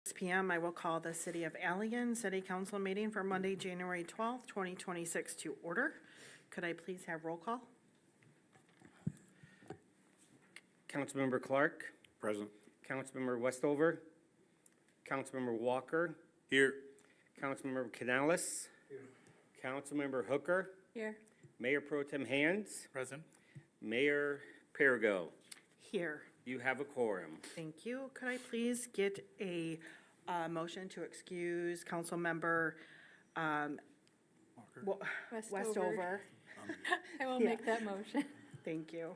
6 p.m. I will call the City of Allegan City Council meeting for Monday, January 12th, 2026 to order. Could I please have roll call? Councilmember Clark, Present. Councilmember Westover, Councilmember Walker, Here. Councilmember Canales, Councilmember Hooker, Here. Mayor Pro Tem Hands, Present. Mayor Pergo. Here. You have a quorum. Thank you. Could I please get a motion to excuse Councilmember Westover? I will make that motion. Thank you.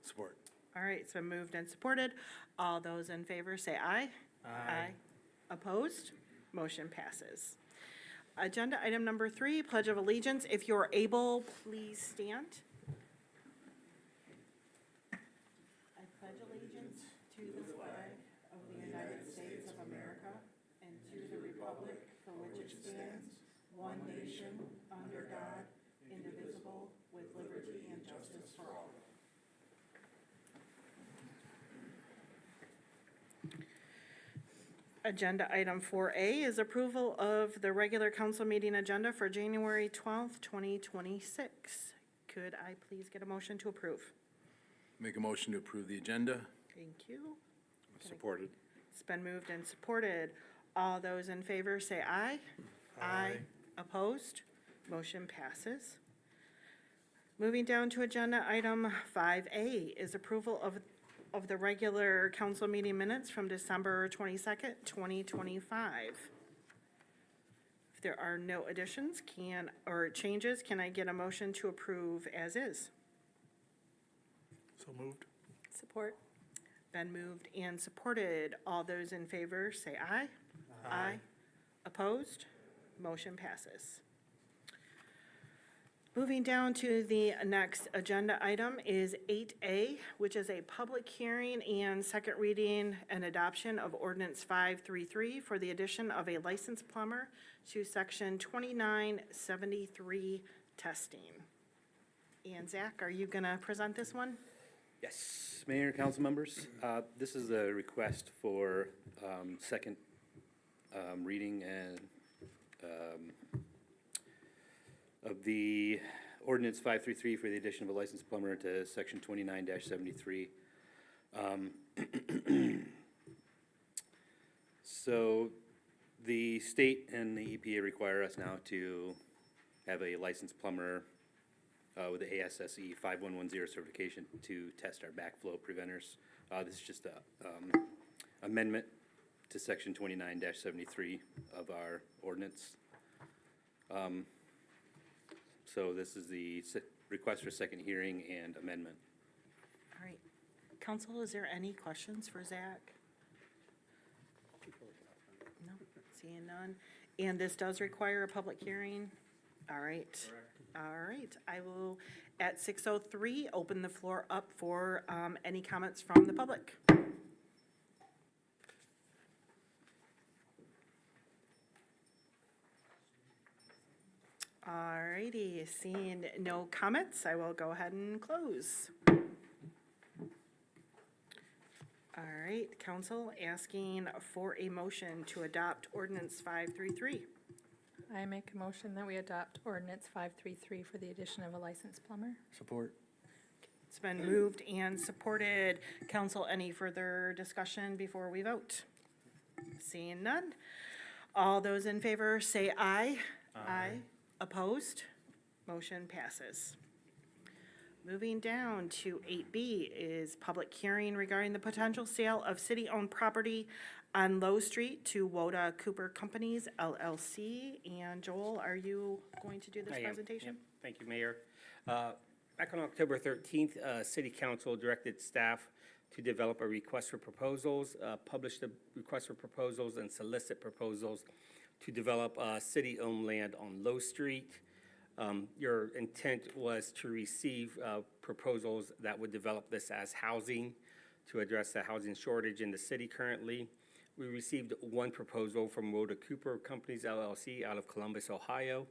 Support. All right, it's been moved and supported. All those in favor say aye. Aye. Opposed? Motion passes. Agenda item number 3, Pledge of Allegiance. If you're able, please stand. I pledge allegiance to the flag of the United States of America and to the republic for which it stands, one nation, under God, indivisible, with liberty and justice for all. Agenda item 4A is approval of the regular council meeting agenda for January 12th, 2026. Could I please get a motion to approve? Make a motion to approve the agenda. Thank you. Supported. It's been moved and supported. All those in favor say aye. Aye. Opposed? Motion passes. Moving down to agenda item 5A is approval of the regular council meeting minutes from December 22nd, 2025. If there are no additions or changes, can I get a motion to approve as is? So moved. Support. Been moved and supported. All those in favor say aye. Aye. Opposed? Motion passes. Moving down to the next agenda item is 8A, which is a public hearing and second reading and adoption of Ordinance 533 for the addition of a licensed plumber to Section 2973 testing. And Zach, are you going to present this one? Yes, Mayor and council members, this is a request for second reading and of the ordinance 533 for the addition of a licensed plumber to section 29-73. So the state and the EPA require us now to have a licensed plumber with the ASSE 5110 certification to test our backflow preventers. This is just a amendment to section 29-73 of our ordinance. So this is the request for second hearing and amendment. All right. Council, is there any questions for Zach? No, seeing none. And this does require a public hearing? All right. Correct. All right. I will, at 6:03, open the floor up for any comments from the public. All righty, seeing no comments, I will go ahead and close. All right, council asking for a motion to adopt ordinance 533. I make a motion that we adopt ordinance 533 for the addition of a licensed plumber. Support. It's been moved and supported. Council, any further discussion before we vote? Seeing none. All those in favor say aye. Aye. Opposed? Motion passes. Moving down to 8B is public hearing regarding the potential sale of city-owned property on Lowe Street to Woda Cooper Companies, LLC. And Joel, are you going to do this I am. presentation? Yep. Thank you, Mayor. Back on October 13th, City Council directed staff to develop a request for proposals, publish the request for proposals, and solicit proposals to develop city-owned land on Lowe Street. Your intent was to receive proposals that would develop this as housing to address the housing shortage in the city currently. We received one proposal from Woda Cooper Companies, LLC, out of Columbus, Ohio.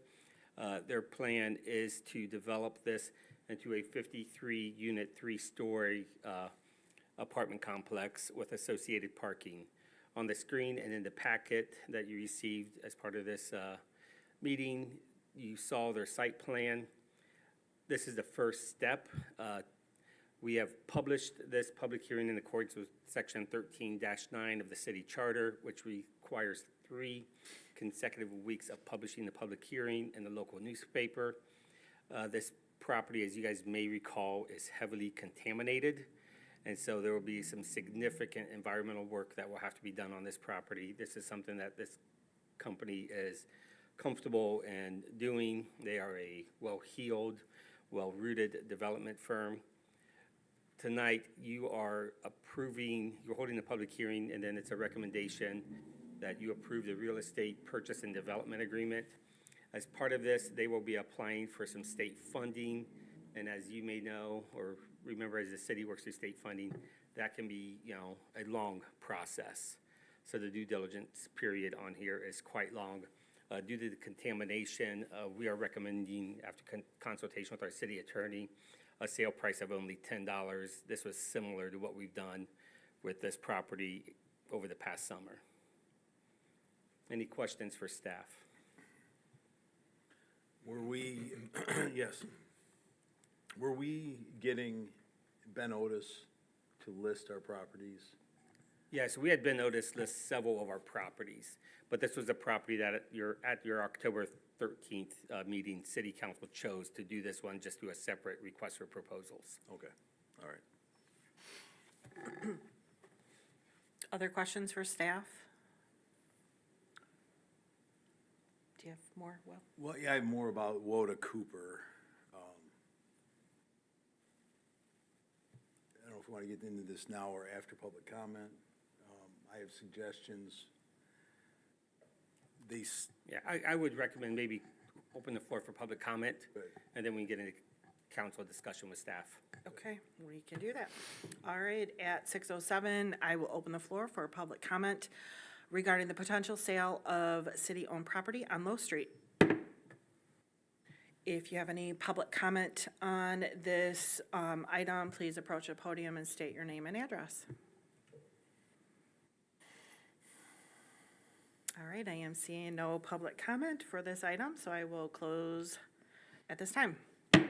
Their plan is to develop this into a 53-unit, 3-story apartment complex with associated parking. On the screen and in the packet that you received as part of this meeting, you saw their site plan. This is the first step. We have published this public hearing in accordance with Section 13-9 of the city charter, which requires 3 consecutive weeks of publishing the public hearing in the local newspaper. This property, as you guys may recall, is heavily contaminated, and so there will be some significant environmental work that will have to be done on this property. This is something that this company is comfortable in doing. They are a well-heeled, well-rooted development firm. Tonight, you are approving, you're holding a public hearing, and then it's a recommendation that you approve the real estate purchase and development agreement. As part of this, they will be applying for some state funding, and as you may know, or remember, as the city works through state funding, that can be, a long process. So the due diligence period on here is quite long. Due to the contamination, we are recommending, after consultation with our city attorney, a sale price of only $10. This was similar to what we've done with this property over the past summer. Any questions for staff? Were we, yes, were we getting Ben Otis to list our properties? Yeah, so we had been noticed list several of our properties, but this was a property that at your October 13th meeting, city council chose to do this one just through a separate request for proposals. Okay, all right. Other questions for staff? Do you have more, Will? Well, yeah, I have more about Woda Cooper. I don't know if we want to get into this now or after public comment. I have suggestions. Yeah, I would recommend maybe open the floor for public comment, Good. and then we can get into council discussion with staff. Okay, we can do that. All right, at 6:07, I will open the floor for public comment regarding the potential sale of city-owned property on Lowe Street. If you have any public comment on this item, please approach the podium and state your name and address. All right, I am seeing no public comment for this item, so I will close at this time. All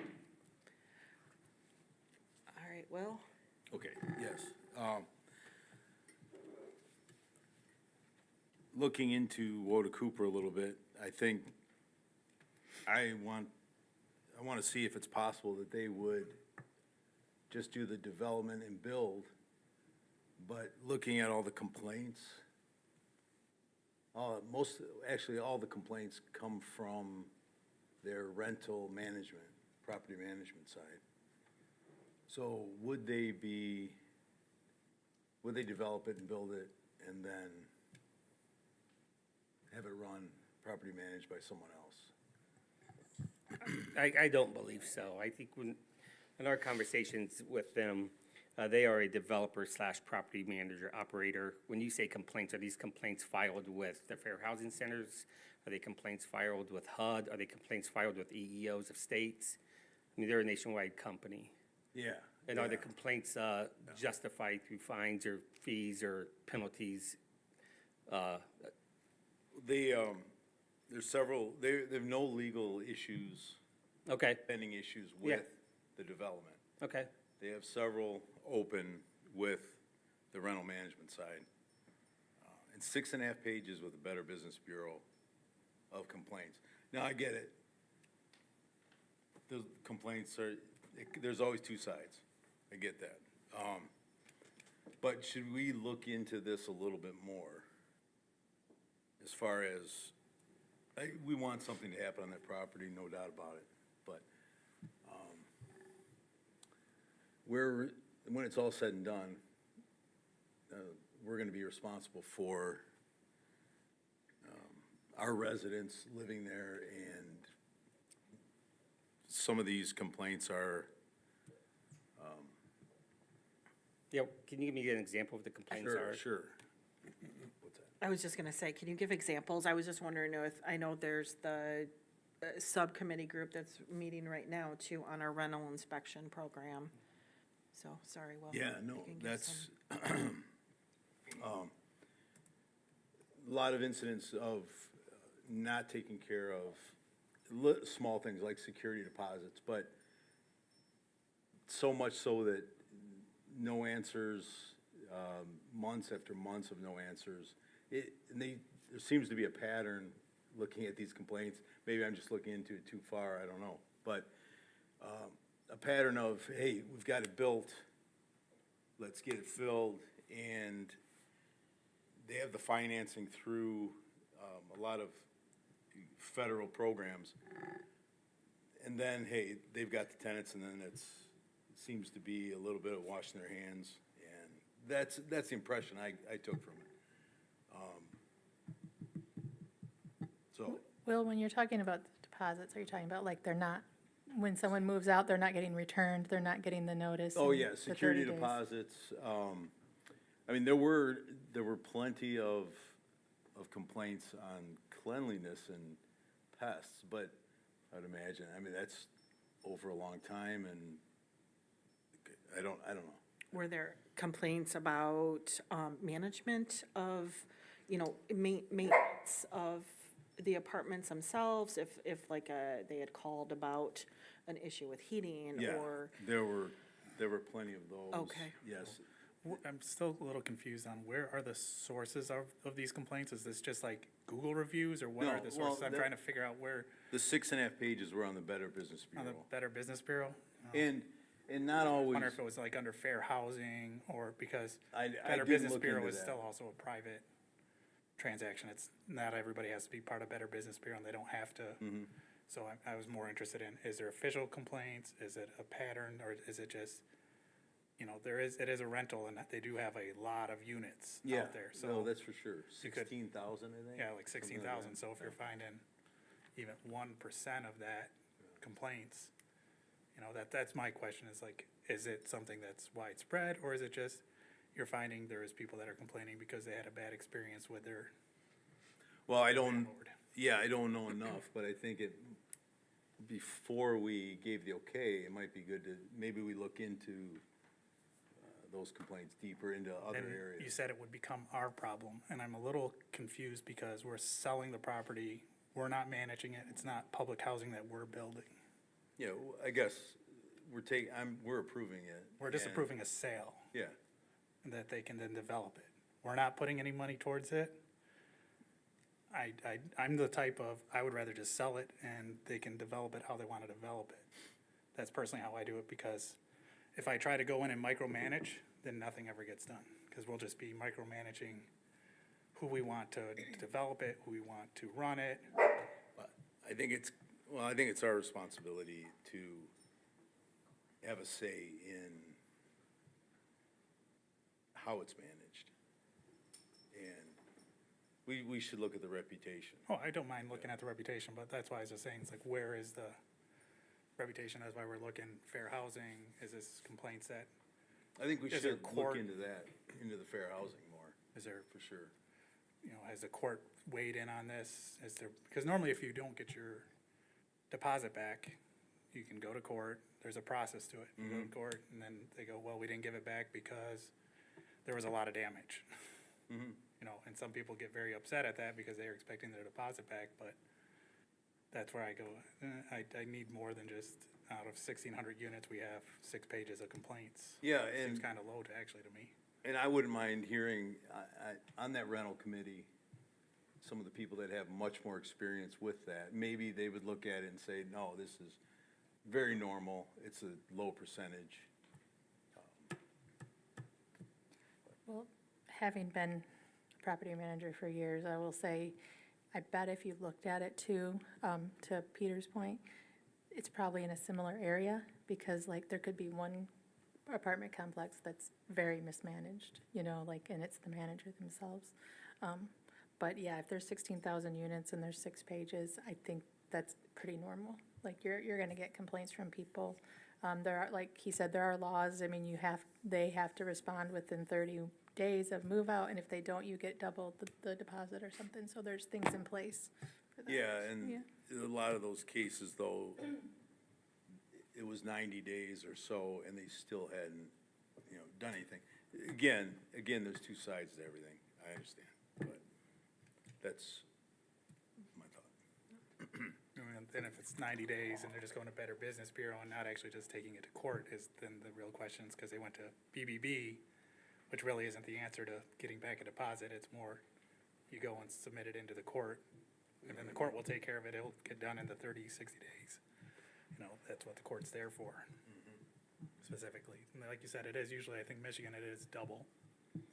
right, Will? Okay, yes. Looking into Woda Cooper a little bit, I think I want to see if it's possible that they would just do the development and build, but looking at all the complaints, all the complaints come from their rental management, property management side. So would they develop it and build it and then have it run, property managed by someone else? I don't believe so. I think in our conversations with them, they are a developer / property manager operator. When you say complaints, are these complaints filed with the Fair Housing Centers? Are they complaints filed with HUD? Are they complaints filed with EEOs of states? I mean, they're a nationwide company. Yeah. And are the complaints justified through fines or fees or penalties? There's several, they have no legal issues, Okay, pending issues Yeah. with the development. okay. They have several open with the rental management side. And 6.5 pages with the Better Business Bureau of complaints. Now, I get it. The complaints there's always two sides. I get that. But should we look into this a little bit more? As far as, we want something to happen on that property, no doubt about it. But when it's all said and done, we're going to be responsible for our residents living there, and some of these complaints are. Yeah, can you give me an example of the complaints are? Sure. What's that? I was just gonna say, can you give examples? I was just wondering if, I know there's the subcommittee group that's meeting right now too on our rental inspection program. So, sorry, Will. Yeah, no, you can give that's, some- a lot of incidents of not taking care of small things like security deposits, but so much so that no answers, months after months of no answers. There seems to be a pattern looking at these complaints. Maybe I'm just looking into it too far, I don't know. But a pattern of, hey, we've got it built, let's get it filled, and they have the financing through a lot of federal programs. And then, hey, they've got the tenants, and then it seems to be a little bit of washing their hands. And that's the impression I took from it. So, Will, when you're talking about the deposits, are you talking about like they're not, when someone moves out, they're not getting returned, they're not getting the notice? oh in yeah, the security 30 days? deposits. I mean, there were plenty of complaints on cleanliness and pests, but I'd imagine, I mean, that's over a long time, and I don't know. Were there complaints about management of, maintenance of the apartments themselves? If like they had called about an issue with heating Yeah, or? there were plenty of those. Okay. Yes. I'm still a little confused on where are the sources of these complaints? Is this just like Google reviews, or what No, are the sources? well, I'm trying to figure out where, The 6.5 pages were on the Better Business on the Bureau. Better Business Bureau? And not I always, wonder if it was like under fair housing, or because I Better did Business look Bureau into is that. still also a private transaction. It's, not everybody has to be part of Better Business Bureau, and they don't have to. Mm-hmm. So I was more interested in, is there official complaints? Is it a pattern, or is it just, it is a rental, and they do have a lot of units yeah, out there, so. no, that's for sure. you could- 16,000, I think? Yeah, like Something 16,000, that. so if you're finding even 1% of that complaints, that's my question, is like, is it something that's widespread, or is it just, you're finding there is people that are complaining because they had a bad experience with their Well, I don't, landlord? yeah, I don't know enough, but I think before we gave the okay, it might be good to, maybe we look into those complaints deeper into other And you areas. said it would become our problem, and I'm a little confused because we're selling the property, we're not managing it, it's not public housing that we're building. Yeah, I guess we're approving it. We're just and- approving a sale, Yeah, and that they can then develop it. We're not putting any money towards it. I'm the type of, I would rather just sell it and they can develop it how they want to develop it. That's personally how I do it, because if I try to go in and micromanage, then nothing ever gets done. Because we'll just be micromanaging who we want to develop it, who we want to run it. but I think it's our responsibility to have a say in how it's managed. And we should look at the reputation. Oh, I don't mind looking at the reputation, but that's why I was just saying, it's like, where is the reputation? That's why we're looking, fair housing, is this complaints that, I think we Is there should look court- into that, into the fair housing more, is there, for sure. has the court weighed in on this? Is there, because normally if you don't get your deposit back, you can go to court, there's a process to it. You go to court, and then they go, well, we didn't give it back because there was a lot of damage. And some people get very upset at that because they're expecting their deposit back, but that's where I go, I need more than just, out of 1,600 units, we have 6 pages of complaints. Yeah, Seems and, kind of low to, actually, to me. and I wouldn't mind hearing, on that rental committee, some of the people that have much more experience with that, maybe they would look at it and say, no, this is very normal, it's a low percentage. Well, having been a property manager for years, I will say, I bet if you looked at it too, to Peter's point, it's probably in a similar area, because like there could be one apartment complex that's very mismanaged, and it's the manager themselves. But yeah, if there's 16,000 units and there's 6 pages, I think that's pretty normal. Like you're gonna get complaints from people. There are, like he said, there are laws. I mean, they have to respond within 30 days of move out, and if they don't, you get double the deposit or something. So there's things in place for that. Yeah, and Yeah. a lot of those cases, though, it was 90 days or so, and they still hadn't, done anything. Again, there's two sides to everything, I understand, but, That's my thought. And if it's 90 days and they're just going to Better Business Bureau and not actually just taking it to court is then the real question is because they went to BBB, which really isn't the answer to getting back a deposit. It's more, you go and submit it into the court, and then the court will take care of it. It'll get done in the 30, 60 days. You know, that's what the court's there for, specifically. And like you said, it is usually, I think Michigan, it is double.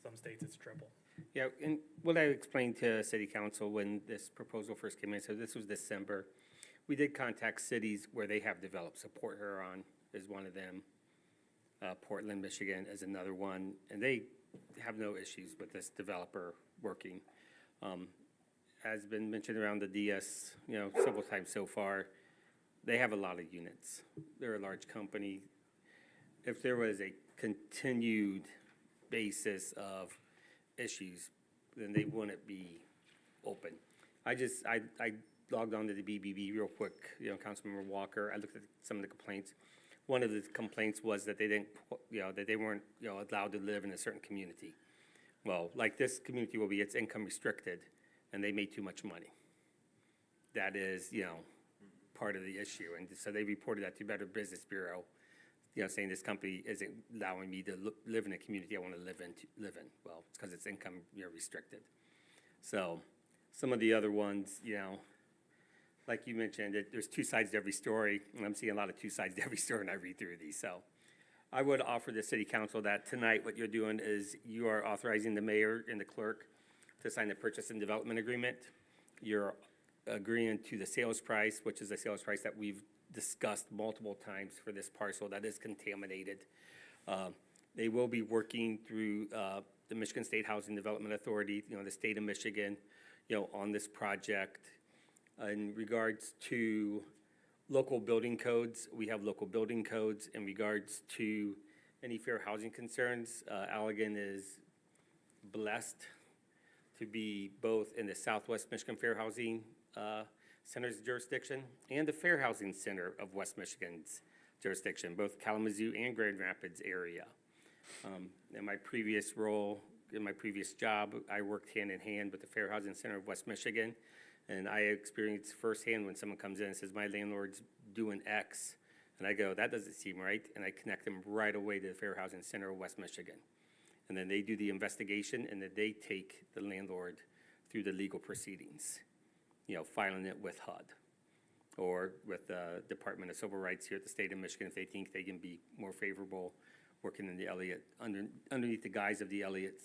Some states, it's triple. Yeah, and what I explained to city council when this proposal first came in, so this was December, we did contact cities where they have developed. So Port Huron is one of them. Portland, Michigan is another one, and they have no issues with this developer working. Has been mentioned around the DS, you know, several times so far. They have a lot of units. They're a large company. If there was a continued basis of issues, then they wouldn't be open. I logged on to the BBB real quick, you know, Councilmember Walker, I looked at some of the complaints. One of the complaints was that they didn't, you know, that they weren't, you know, allowed to live in a certain community. Well, like this community will be, it's income restricted, and they made too much money. That is, you know, part of the issue, and so they reported that to Better Business Bureau, you know, saying this company isn't allowing me to live in a community I want to live in. Well, it's because it's income, you know, restricted. So some of the other ones, you know, like you mentioned, there's two sides to every story, and I'm seeing a lot of two sides to every story when I read through these. So I would offer the city council that tonight what you're doing is you are authorizing the mayor and the clerk to sign the purchase and development agreement. You're agreeing to the sales price, which is the sales price that we've discussed multiple times for this parcel that is contaminated. They will be working through the Michigan State Housing Development Authority, you know, the state of Michigan, you know, on this project. In regards to local building codes, we have local building codes. In regards to any fair housing concerns, Allegan is blessed to be both in the Southwest Michigan Fair Housing Center's jurisdiction and the Fair Housing Center of West Michigan's jurisdiction, both Kalamazoo and Grand Rapids area. In my previous role, in my previous job, I worked hand in hand with the Fair Housing Center of West Michigan, and I experienced firsthand when someone comes in and says, my landlord's doing X, and I go, that doesn't seem right, and I connect them right away to the Fair Housing Center of West Michigan. And then they do the investigation, and then they take the landlord through the legal proceedings, you know, filing it with HUD or with the Department of Civil Rights here at the state of Michigan if they think they can be more favorable working in the Elliott, underneath the guise of the Elliott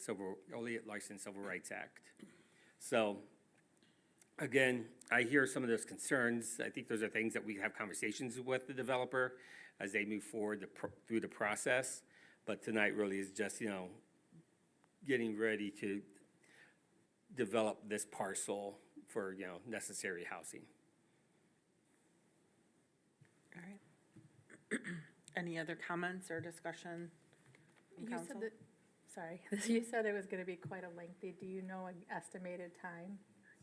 License Civil Rights Act. So, again, I hear some of those concerns. I think those are things that we have conversations with the developer as they move forward through the process. But tonight really is just, you know, getting ready to develop this parcel for, you know, necessary housing. All right. Any other comments or discussion in You council? said that, sorry, you said it was gonna be quite a lengthy, do you know an estimated time?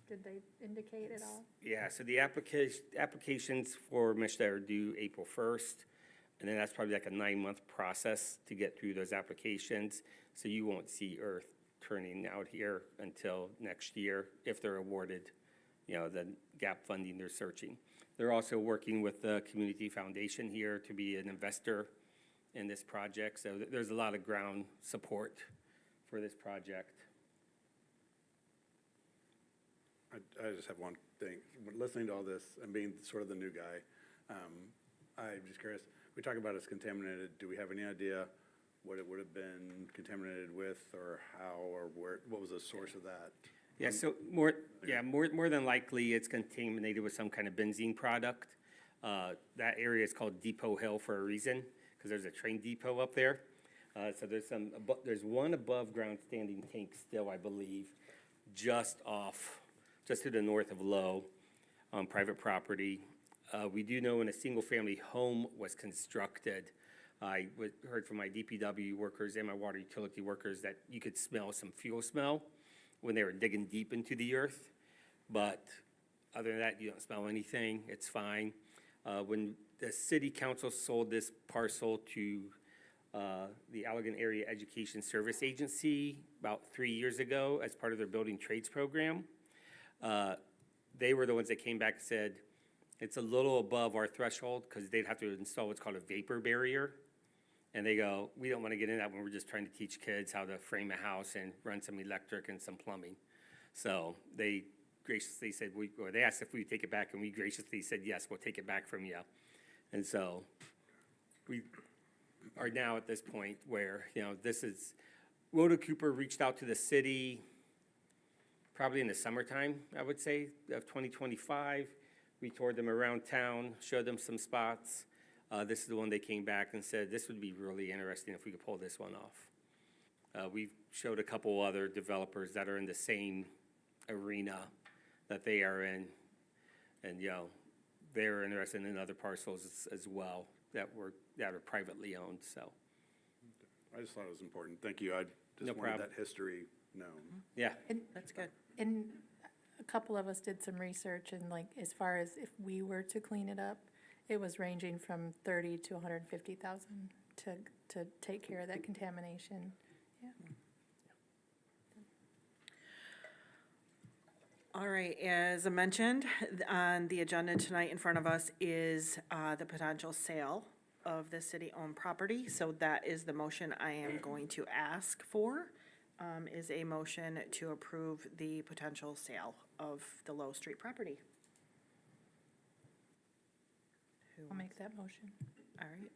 Did they indicate at all? Yeah, so the applications for MSHDA are due April 1st, and then that's probably like a 9-month process to get through those applications. So you won't see earth turning out here until next year if they're awarded, you know, the gap funding they're searching. They're also working with the Community Foundation here to be an investor in this project. So there's a lot of ground support for this project. I just have one thing. Listening to all this and being sort of the new guy, I'm just curious. We talk about it's contaminated. Do we have any idea what it would have been contaminated with, or how, or where? What was the source of that? Yeah, so more than likely it's contaminated with some kind of benzene product. That area is called Depot Hill for a reason, because there's a train depot up there. So there's one above ground standing tank still, I believe, just to the north of Lowe on private property. We do know when a single-family home was constructed, I heard from my DPW workers and my water utility workers that you could smell some fuel smell when they were digging deep into the earth. But other than that, you don't smell anything. It's fine. When the city council sold this parcel to the Allegan Area Education Service Agency about 3 years ago as part of their building trades program, They were the ones that came back and said, it's a little above our threshold, because they'd have to install what's called a vapor barrier. And they go, we don't want to get in that when we're just trying to teach kids how to frame a house and run some electric and some plumbing. So they graciously said, or they asked if we would take it back, and we graciously said, yes, we'll take it back from you. And so we are now at this point where, this is, Woda Cooper reached out to the city probably in the summertime, I would say, of 2025. We toured them around town, showed them some spots. This is the one they came back and said, this would be really interesting if we could pull this one off. We showed a couple other developers that are in the same arena that they are in. And, they're interested in other parcels as well that are privately owned, so. I just thought it was important. Thank you. I No just wanted problem. that history known. Yeah, That's good. And a couple of us did some research, and like, as far as if we were to clean it up, it was ranging from 30 to 150,000 to take care of that contamination. Yeah. All right, as I mentioned, on the agenda tonight in front of us is the potential sale of the city-owned property. So that is the motion I am going to ask for, is a motion to approve the potential sale of the Lowe Street property. I'll make that motion. All right.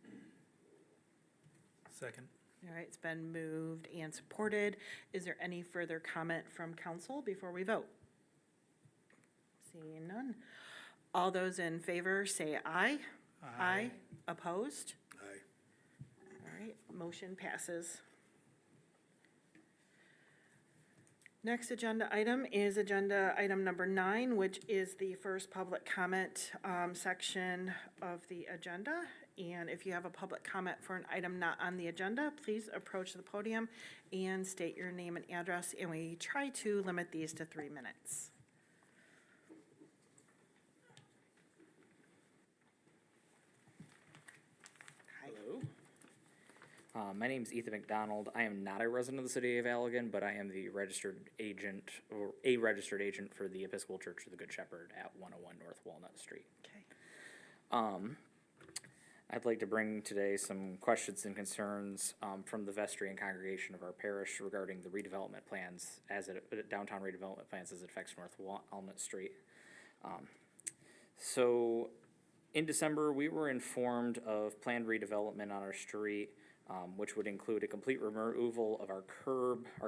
Second. All right, it's been moved and supported. Is there any further comment from council before we vote? Seeing none. All those in favor say aye. Aye. Opposed? Aye. All right, motion passes. Next agenda item is agenda item number 9, which is the first public comment section of the agenda. And if you have a public comment for an item not on the agenda, please approach the podium and state your name and address, and we try to limit these to 3 minutes. hello. My name's Ethan McDonald. I am not a resident of the city of Allegan, but I am the registered agent, or a registered agent for the Episcopal Church of the Good Shepherd at 101 North Walnut Street. Okay. I'd like to bring today some questions and concerns from the vestry and congregation of our parish regarding the redevelopment plans, downtown redevelopment plans as it affects North Walnut Street. So in December, we were informed of planned redevelopment on our street, which would include a complete removal of our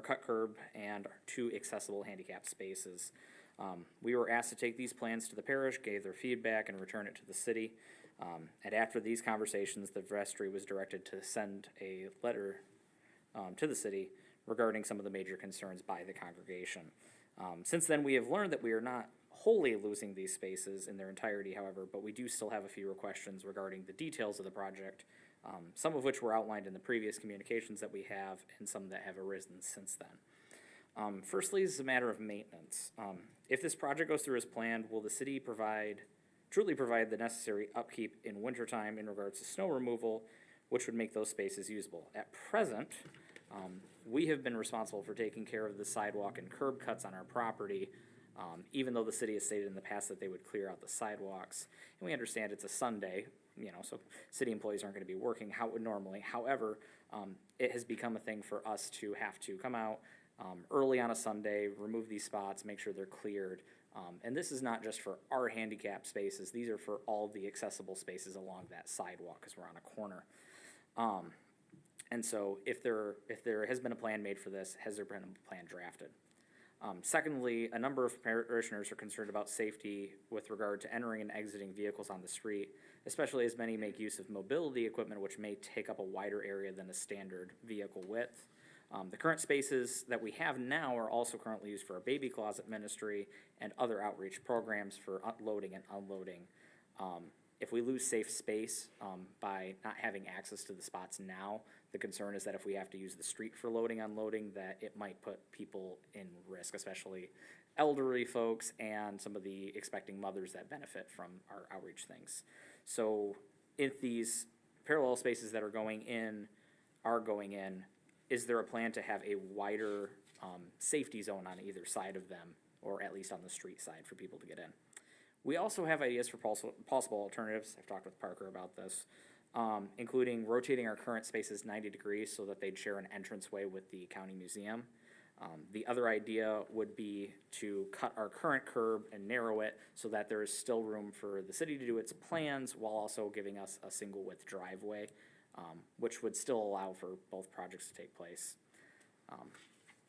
cut curb, and our 2 accessible handicap spaces. We were asked to take these plans to the parish, gave their feedback, and return it to the city. And after these conversations, the vestry was directed to send a letter to the city regarding some of the major concerns by the congregation. Since then, we have learned that we are not wholly losing these spaces in their entirety, however, but we do still have a few questions regarding the details of the project, some of which were outlined in the previous communications that we have, and some that have arisen since then. Firstly, this is a matter of maintenance. If this project goes through as planned, will the city truly provide the necessary upkeep in wintertime in regards to snow removal, which would make those spaces usable? At present, we have been responsible for taking care of the sidewalk and curb cuts on our property, even though the city has stated in the past that they would clear out the sidewalks. And we understand it's a Sunday, so city employees aren't going to be working normally. However, it has become a thing for us to have to come out early on a Sunday, remove these spots, make sure they're cleared. And this is not just for our handicap spaces, these are for all the accessible spaces along that sidewalk, because we're on a corner. And so if there has been a plan made for this, has there been a plan drafted? Secondly, a number of parishioners are concerned about safety with regard to entering and exiting vehicles on the street, especially as many make use of mobility equipment, which may take up a wider area than a standard vehicle width. The current spaces that we have now are also currently used for a baby closet ministry and other outreach programs for loading and unloading. If we lose safe space by not having access to the spots now, the concern is that if we have to use the street for loading, unloading, that it might put people in risk, especially elderly folks and some of the expecting mothers that benefit from our outreach things. So if these parallel spaces that are going in, is there a plan to have a wider safety zone on either side of them or at least on the street side for people to get in. We also have ideas for possible alternatives. I've talked with Parker about this, including rotating our current spaces 90 degrees so that they'd share an entranceway with the county museum. The other idea would be to cut our current curb and narrow it so that there is still room for the city to do its plans while also giving us a single width driveway, which would still allow for both projects to take place.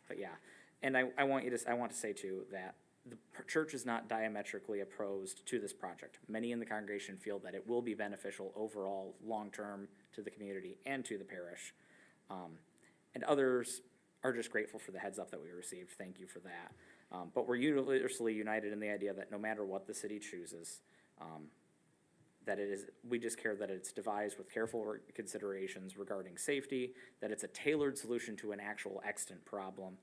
But yeah, and I want to say too that the church is not diametrically opposed to this project. Many in the congregation feel that it will be beneficial overall, long-term, to the community and to the parish. And others are just grateful for the heads up that we received. Thank you for that. But we're universally united in the idea that no matter what the city chooses, we just care that it's devised with careful considerations regarding safety, that it's a tailored solution to an actual extant problem,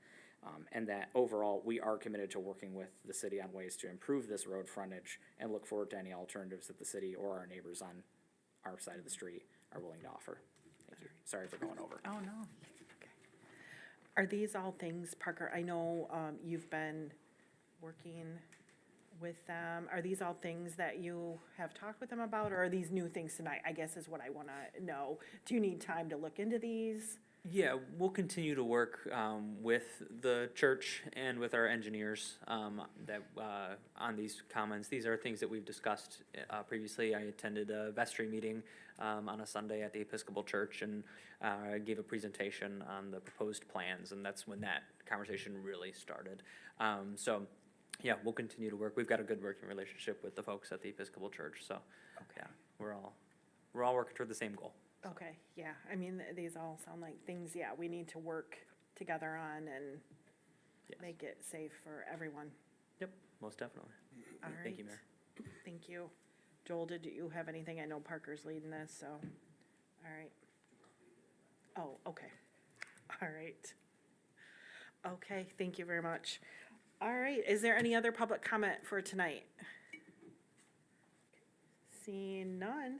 and that overall we are committed to working with the city on ways to improve this road frontage and look forward to any alternatives that the city or our neighbors on our side of the street are willing to offer. Thank you. Sorry for going over. Oh, no. Okay. Are these all things, Parker, I know you've been working with them. Are these all things that you have talked with them about, or are these new things tonight, I guess is what I want to know. Do you need time to look into these? Yeah, we'll continue to work with the church and with our engineers that on these comments. These are things that we've discussed previously. I attended a vestry meeting on a Sunday at the Episcopal Church and gave a presentation on the proposed plans, and that's when that conversation really started. So, yeah, we'll continue to work. We've got a good working relationship with the folks at the Episcopal Church, so yeah, we're all working toward the same goal. Okay, yeah, I mean, these all sound like things, yeah, we need to work together on and Yes. make it safe for everyone. Yep, most definitely. All right. Thank you, Mayor. Thank you. Joel, did you have anything? I know Parker's leading this, so, all right. Oh, okay. All right. Okay, thank you very much. All right, is there any other public comment for tonight? Seeing none,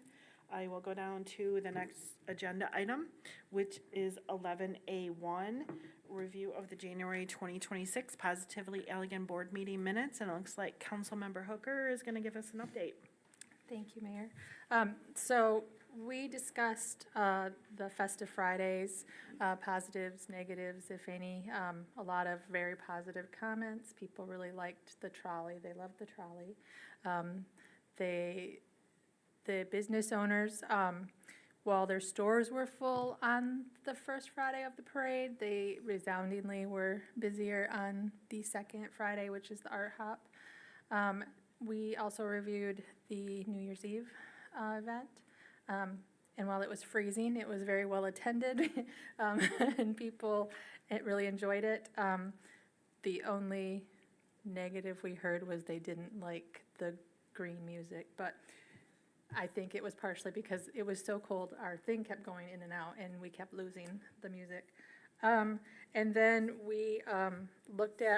I will go down to the next agenda item, which is 11A1, review of the January 2026 Positively Allegan Board Meeting Minutes, and it looks like Councilmember Hooker is going to give us an update. Thank you, Mayor. So we discussed the Festive Fridays, positives, negatives, if any. A lot of very positive comments. People really liked the trolley. They loved the trolley. The business owners, while their stores were full on the first Friday of the parade, they resoundingly were busier on the second Friday, which is the Art Hop. We also reviewed the New Year's Eve event. And while it was freezing, it was very well attended, and people really enjoyed it. The only negative we heard was they didn't like the green music, but I think it was partially because it was so cold, our thing kept going in and out, and we kept losing the music. And then we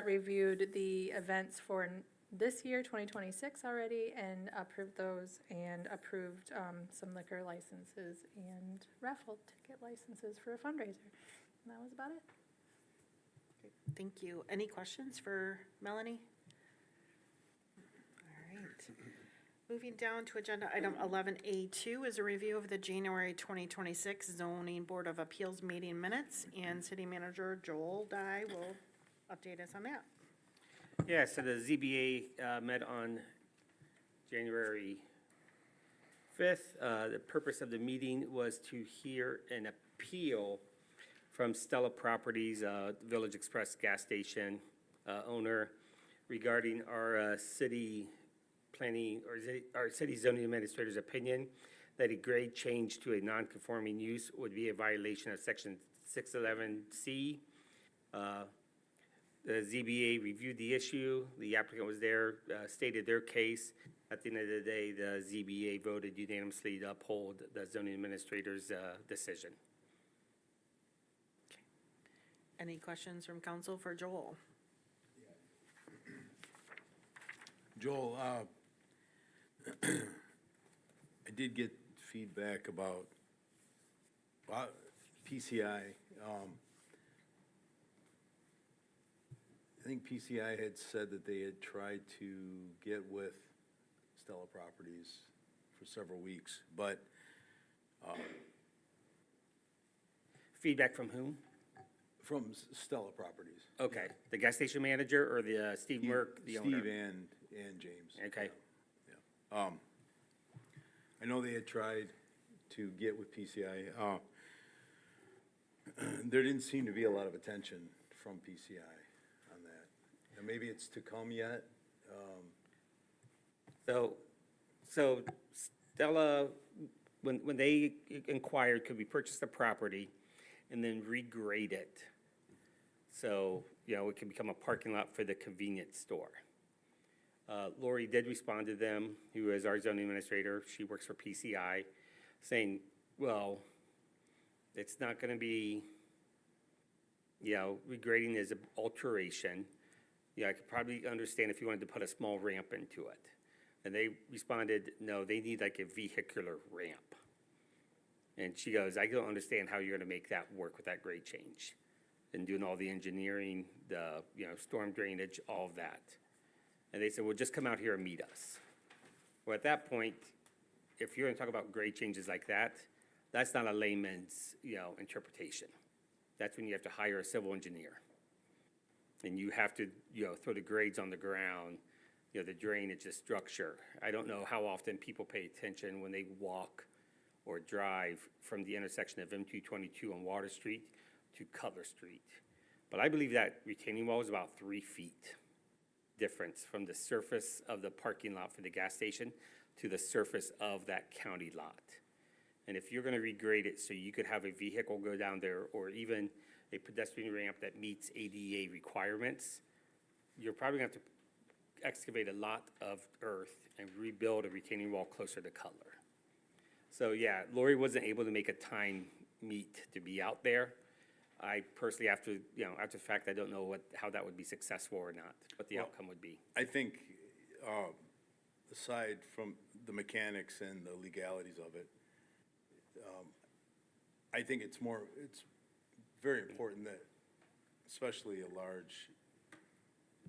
reviewed the events for this year, 2026 already, and approved those, and approved some liquor licenses and raffle ticket licenses for a fundraiser. And that was about it. Thank you. Any questions for Melanie? All right. Moving down to agenda item 11A2 is a review of the January 2026 Zoning Board of Appeals meeting minutes, and City Manager Joel Dye will update us on that. Yeah, so the ZBA met on January 5th. The purpose of the meeting was to hear an appeal from Stella Properties, Village Express gas station owner, regarding our city planning, or our city zoning administrator's opinion that a grade change to a non-conforming use would be a violation of section 611C. The ZBA reviewed the issue, the applicant was there, stated their case. At the end of the day, the ZBA voted unanimously to uphold the zoning administrator's decision. Any questions from council for Joel? Joel, I did get feedback about PCI. I think PCI had said that they had tried to get with Stella Properties for several weeks, but Feedback from whom? from Stella Properties. Okay, the gas station manager or the Steve Merck, the owner? Steve and James. Okay. Yeah. I know they had tried to get with PCI. There didn't seem to be a lot of attention from PCI on that. And maybe it's to come yet. So Stella, when they inquired, could we purchase the property and then regrade it? So, it can become a parking lot for the convenience store. Lori did respond to them, who is our zoning administrator. She works for PCI, saying, well, it's not gonna be, regrading is an alteration. I could probably understand if you wanted to put a small ramp into it. And they responded, no, they need like a vehicular ramp. And she goes, I don't understand how you're gonna make that work with that grade change. And doing all the engineering, the, storm drainage, all of that. And they said, well, just come out here and meet us. Well, at that point, if you're gonna talk about grade changes like that, that's not a layman's, interpretation. That's when you have to hire a civil engineer. And you have to, throw the grades on the ground, the drainage, the structure. I don't know how often people pay attention when they walk or drive from the intersection of M222 on Water Street to Cutler Street. But I believe that retaining wall is about 3 feet difference from the surface of the parking lot for the gas station to the surface of that county lot. And if you're gonna regrade it so you could have a vehicle go down there or even a pedestrian ramp that meets ADA requirements, you're probably gonna have to excavate a lot of earth and rebuild a retaining wall closer to Cutler. So yeah, Lori wasn't able to make a time meet to be out there. I personally, after the fact, I don't know how that would be successful or not, what the outcome would be. I think, aside from the mechanics and the legalities of it, I think it's very important that, especially a large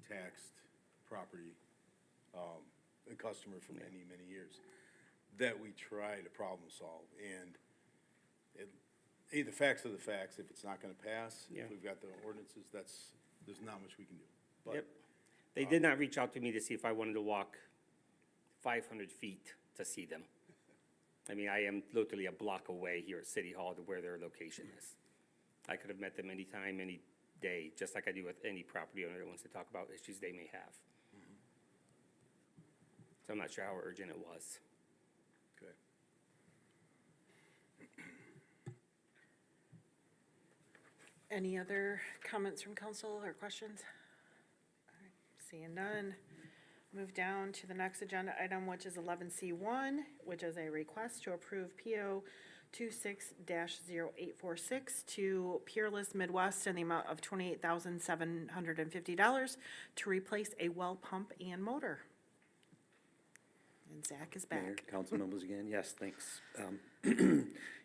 taxed property, a customer for many, many years, that we try to problem solve. And the facts are the facts. If it's not gonna pass, Yeah. if we've got the ordinances, there's not much we can do. But Yep. They did not reach out to me to see if I wanted to walk 500 feet to see them. I mean, I am literally a block away here at City Hall to where their location is. I could have met them anytime, any day, just like I do with any property owner that wants to talk about issues they may have. So I'm not sure how urgent it was. Okay. Any other comments from council or questions? All right, seeing none, move down to the next agenda item, which is 11C1, which is a request to approve PO 26-0846 to Peerless Midwest in the amount of $28,750 to replace a well pump and motor. And Zach is Mayor, back. council members again, yes, thanks.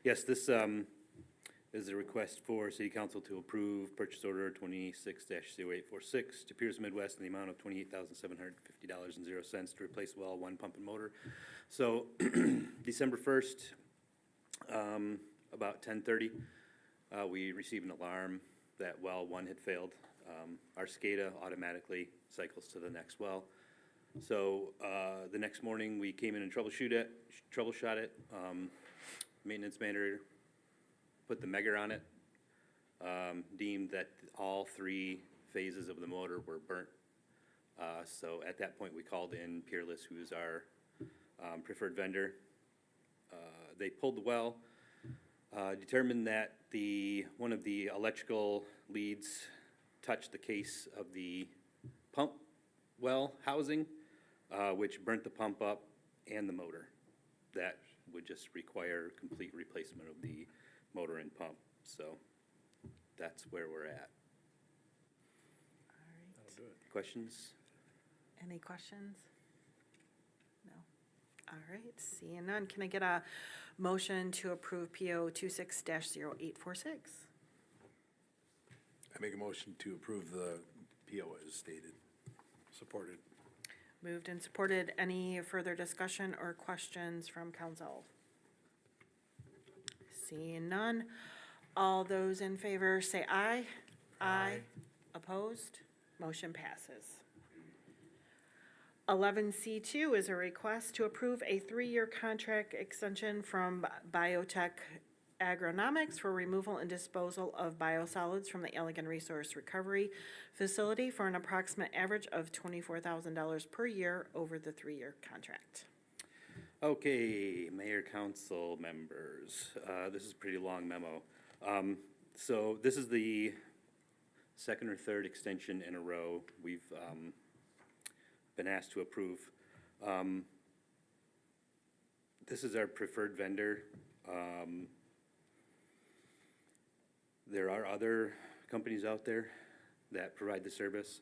Yes, this is a request for city council to approve purchase order 26-0846 to Peerless Midwest in the amount of $28,750.00 to replace well one pump and motor. So December 1st, about 10:30, we received an alarm that well one had failed. Our SCADA automatically cycles to the next well. So the next morning, we came in and troubleshot it. Maintenance manager put the megger on it, deemed that all 3 phases of the motor were burnt. So at that point, we called in Peerless, who is our preferred vendor. They pulled the well, determined that one of the electrical leads touched the case of the pump well housing, which burnt the pump up and the motor. That would just require complete replacement of the motor and pump. So that's where we're at. All right. Questions? Any questions? No. All right, seeing none, can I get a motion to approve PO 26-0846? I make a motion to approve the PO as stated. Supported. Moved and supported. Any further discussion or questions from council? Seeing none. All those in favor say aye. Aye. Opposed? Motion passes. 11C2 is a request to approve a 3-year contract extension from BioTech Agronomics for removal and disposal of biosolids from the Allegan Resource Recovery Facility for an approximate average of $24,000 per year over the 3-year contract. Okay, mayor, council members, this is a pretty long memo. So this is the second or third extension in a row we've been asked to approve. This is our preferred vendor. There are other companies out there that provide the service.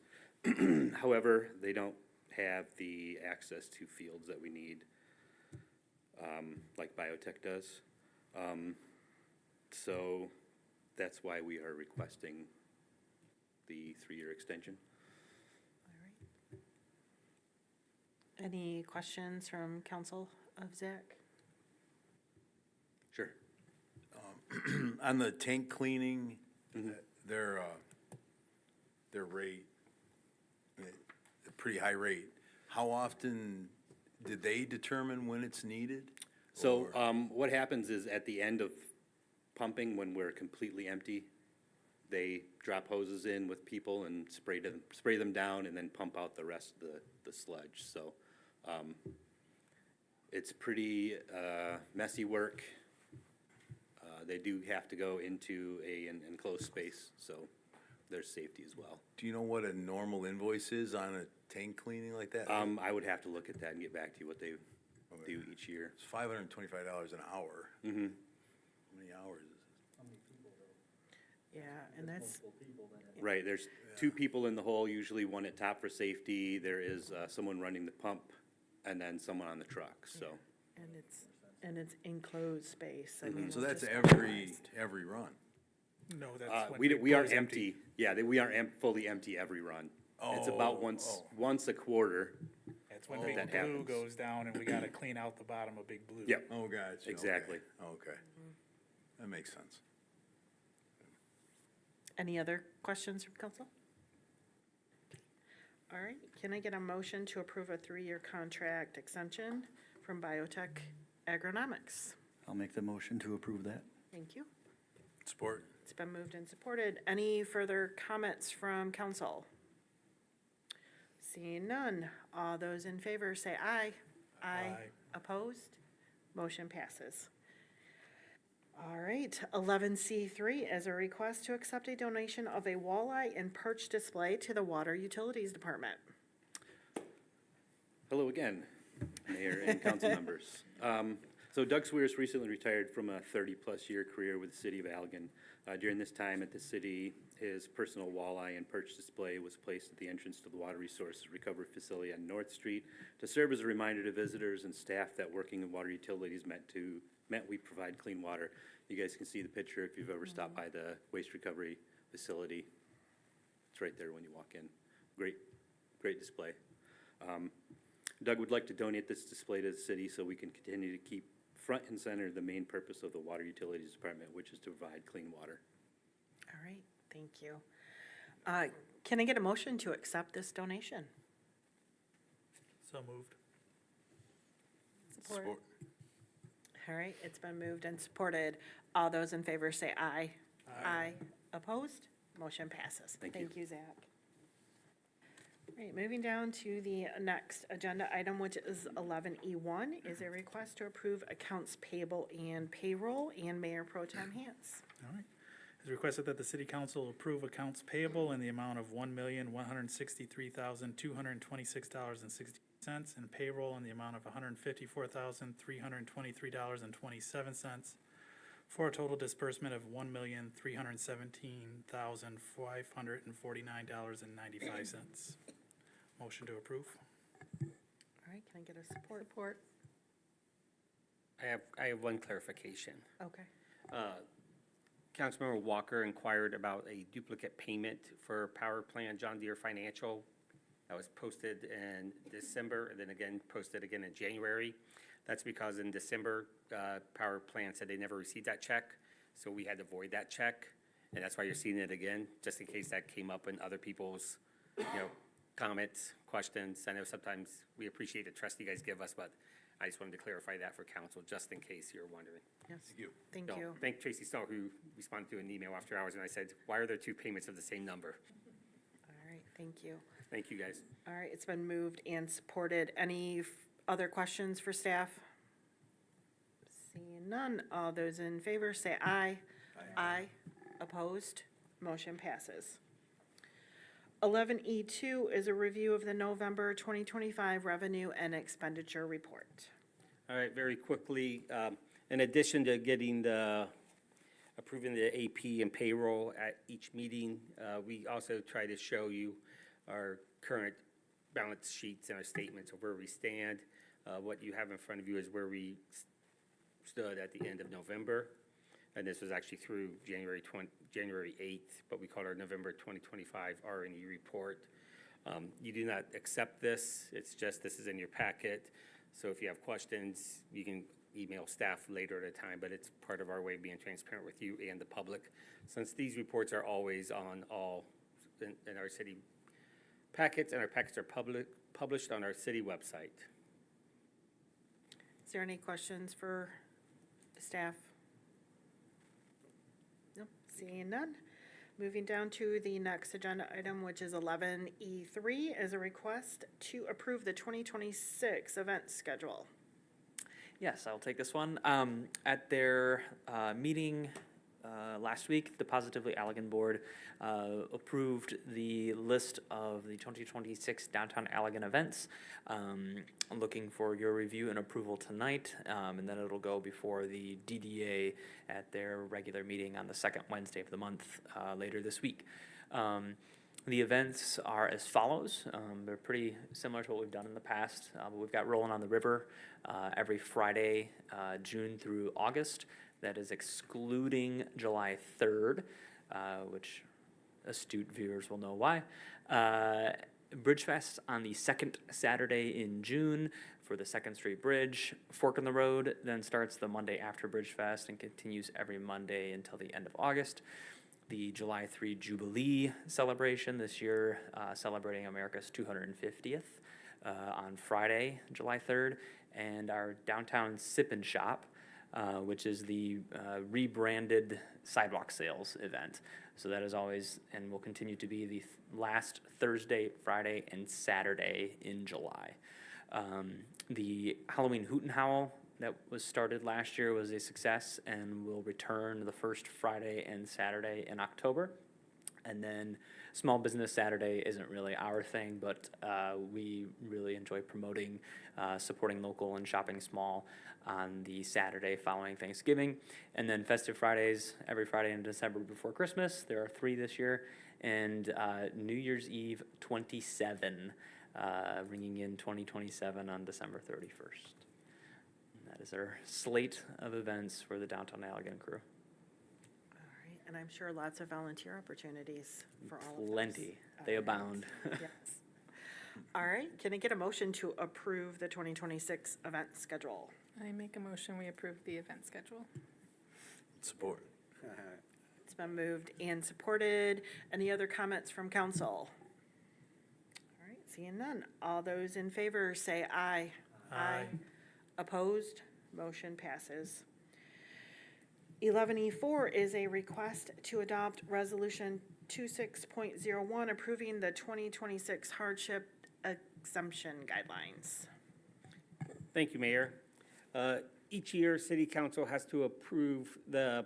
However, they don't have the access to fields that we need, like BioTech does. So that's why we are requesting the 3-year extension. Any questions from council of Zach? Sure. On the tank cleaning, their rate, a pretty high rate. How often did they determine when it's needed? So Or- what happens is at the end of pumping, when we're completely empty, they drop hoses in with people and spray them down and then pump out the rest of the sludge. So it's pretty messy work. They do have to go into an enclosed space, so there's safety as well. Do you know what a normal invoice is on a tank cleaning like that? I would have to look at that and get back to you what they do each year. It's $525 an hour. Mm-hmm. How many hours is Yeah, and that's, Right, there's 2 people in the hole, usually one at top for safety. There is someone running the pump and then someone on the truck, so. and it's enclosed space. I mean, it? So that's just every run. No, that's when We it are goes empty, yeah, we aren't fully empty every run. It's about once a quarter. That's when Oh, Big that Blue happens. goes down and we gotta clean out the bottom of Big Blue. Yep, Oh, gotcha. Okay. Exactly. Okay. That makes sense. Any other questions from council? All right, can I get a motion to approve a 3-year contract extension from BioTech Agronomics? I'll make the motion to approve that. Thank you. Support? It's been moved and supported. Any further comments from council? Seeing none, all those in favor say aye. Aye. Opposed? Motion passes. All right, 11C3 is a request to accept a donation of a Walleye and Perch Display to the Water Utilities Department. hello again, mayor and council members. So Doug Swears recently retired from a 30-plus year career with the City of Allegan. During this time at the city, his personal Walleye and Perch Display was placed at the entrance to the Water Resource Recovery Facility on North Street to serve as a reminder to visitors and staff that working in water utilities meant we provide clean water. You guys can see the picture if you've ever stopped by the waste recovery facility. It's right there when you walk in. Great display. Doug would like to donate this display to the city so we can continue to keep front and center the main purpose of the Water Utilities Department, which is to provide clean water. All right, thank you. Can I get a motion to accept this donation? So moved. Support. All right, it's been moved and supported. All those in favor say aye. Aye. Opposed? Motion passes. Thank you. Thank you, Zach. All right, moving down to the next agenda item, which is 11E1, is a request to approve accounts payable and payroll, and Mayor Pro Tem Hance. All right. It's requested that the city council approve accounts payable in the amount of $1,163,226.60 and payroll in the amount of $154,323.27 for a total disbursement of $1,317,549.95. Motion to approve. All right, can I get a support? Support. I have one clarification. Okay. Councilmember Walker inquired about a duplicate payment for power plant John Deere Financial. That was posted in December and then again posted again in January. That's because in December, power plant said they never received that check, so we had to void that check. And that's why you're seeing it again, just in case that came up in other people's, comments, questions. I know sometimes we appreciate the trust you guys give us, but I just wanted to clarify that for council, just in case you're wondering. Yes, Thank you. thank No, you. thank Tracy Starr, who responded to an email after hours, and I said, why are there two payments of the same number? All right, thank you. Thank you, guys. All right, it's been moved and supported. Any other questions for staff? Seeing none, all those in favor say aye. Aye. Opposed? Motion passes. 11E2 is a review of the November 2025 revenue and expenditure report. All right, very quickly, in addition to getting approving the AP and payroll at each meeting, we also try to show you our current balance sheets and our statements of where we stand. What you have in front of you is where we stood at the end of November. And this was actually through January 8th, but we called our November 2025 R&E report. You do not accept this. It's just, this is in your packet. So if you have questions, you can email staff later at a time, but it's part of our way of being transparent with you and the public. Since these reports are always on in our city packets, and our packets are published on our city website. Is there any questions for staff? No, seeing none. Moving down to the next agenda item, which is 11E3, is a request to approve the 2026 event schedule. Yes, I'll take this one. At their meeting last week, the Positively Allegan Board approved the list of the 2026 Downtown Allegan events. I'm looking for your review and approval tonight, and then it'll go before the DDA at their regular meeting on the second Wednesday of the month later this week. The events are as follows. They're pretty similar to what we've done in the past. We've got Rolling on the River every Friday, June through August. That is excluding July 3rd, which astute viewers will know why. Bridge Fest on the second Saturday in June for the 2nd Street Bridge. Fork in the Road then starts the Monday after Bridge Fest and continues every Monday until the end of August. The July 3 Jubilee celebration this year, celebrating America's 250th on Friday, July 3rd, and our Downtown Sip and Shop, which is the rebranded sidewalk sales event. So that is always and will continue to be the last Thursday, Friday, and Saturday in July. The Halloween Hoot and Howl that was started last year was a success and will return the first Friday and Saturday in October. And then Small Business Saturday isn't really our thing, but we really enjoy promoting, supporting local and shopping small on the Saturday following Thanksgiving. And then Festive Fridays, every Friday in December before Christmas. There are 3 this year. And New Year's Eve 27, ringing in 2027 on December 31st. And that is our slate of events for the Downtown Allegan crew. All right, and I'm sure lots of volunteer opportunities for all of us. Plenty. They All right. abound. Yes. All right, can I get a motion to approve the 2026 event schedule? I make a motion, we approve the event schedule. Support. It's been moved and supported. Any other comments from council? All right, seeing none. All those in favor say aye. Aye. Opposed? Motion passes. 11E4 is a request to adopt Resolution 26.01 approving the 2026 hardship exemption guidelines. Thank you, Mayor. Each year, City Council has to approve the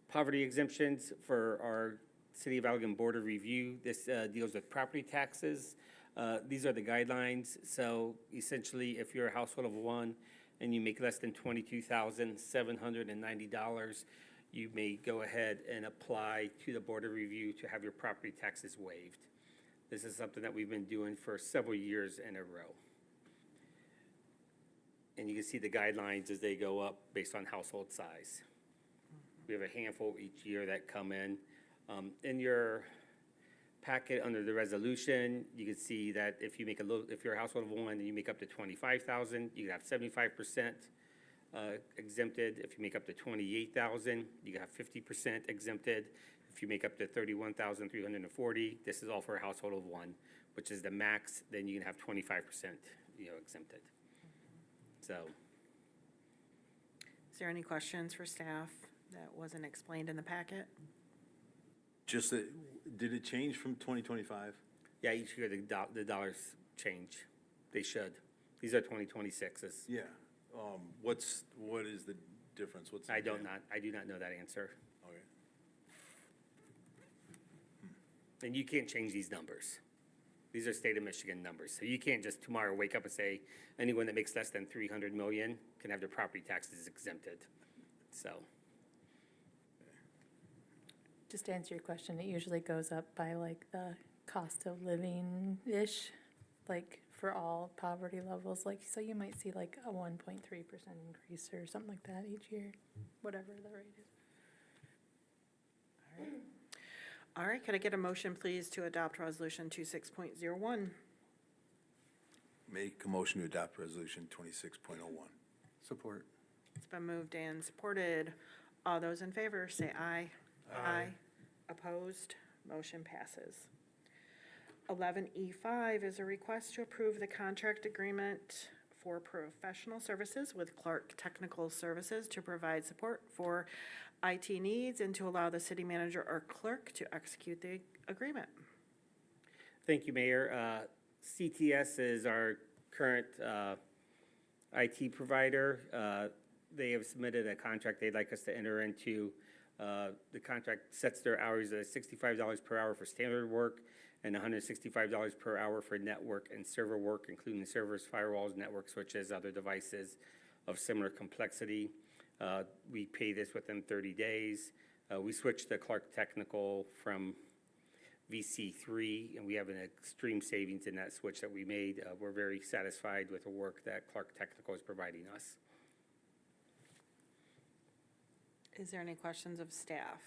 poverty exemptions for our City of Allegan Board of Review. This deals with property taxes. These are the guidelines. So essentially, if you're a household of 1 and you make less than $22,790, you may go ahead and apply to the Board of Review to have your property taxes waived. This is something that we've been doing for several years in a row. And you can see the guidelines as they go up based on household size. We have a handful each year that come in. In your packet under the resolution, you can see that if you're a household of one and you make up to 25,000, you can have 75% exempted. If you make up to 28,000, you can have 50% exempted. If you make up to 31,340, this is all for a household of one, which is the max, then you can have 25%, exempted. So, Is there any questions for staff that wasn't explained in the packet? Just that, did it change from 2025? yeah, each year the dollars change. They should. These are 2026s. Yeah. What is the difference? What's the I do jam? not know that answer. Okay. And you can't change these numbers. These are state of Michigan numbers. So you can't just tomorrow wake up and say, anyone that makes less than 300 million can have their property taxes exempted. So, Just to answer your question, it usually goes up by like the cost of living-ish, like for all poverty levels. Like, so you might see like a 1.3% increase or something like that each year, whatever the rate is. All right, could I get a motion, please, to adopt Resolution 26.01? Make a motion to adopt resolution 26.01. Support. It's been moved and supported. All those in favor, say aye. Aye. Opposed? Motion passes. 11E5 is a request to approve the contract agreement for professional services with Clerk Technical Services to provide support for IT needs and to allow the city manager or clerk to execute the agreement. thank you, Mayor. CTS is our current IT provider. They have submitted a contract they'd like us to enter into. The contract sets their hours at $65 per hour for standard work and $165 per hour for network and server work, including servers, firewalls, network switches, other devices of similar complexity. We pay this within 30 days. We switched to Clark Technical from VC3, and we have an extreme savings in that switch that we made. We're very satisfied with the work that Clark Technical is providing us. Is there any questions of staff?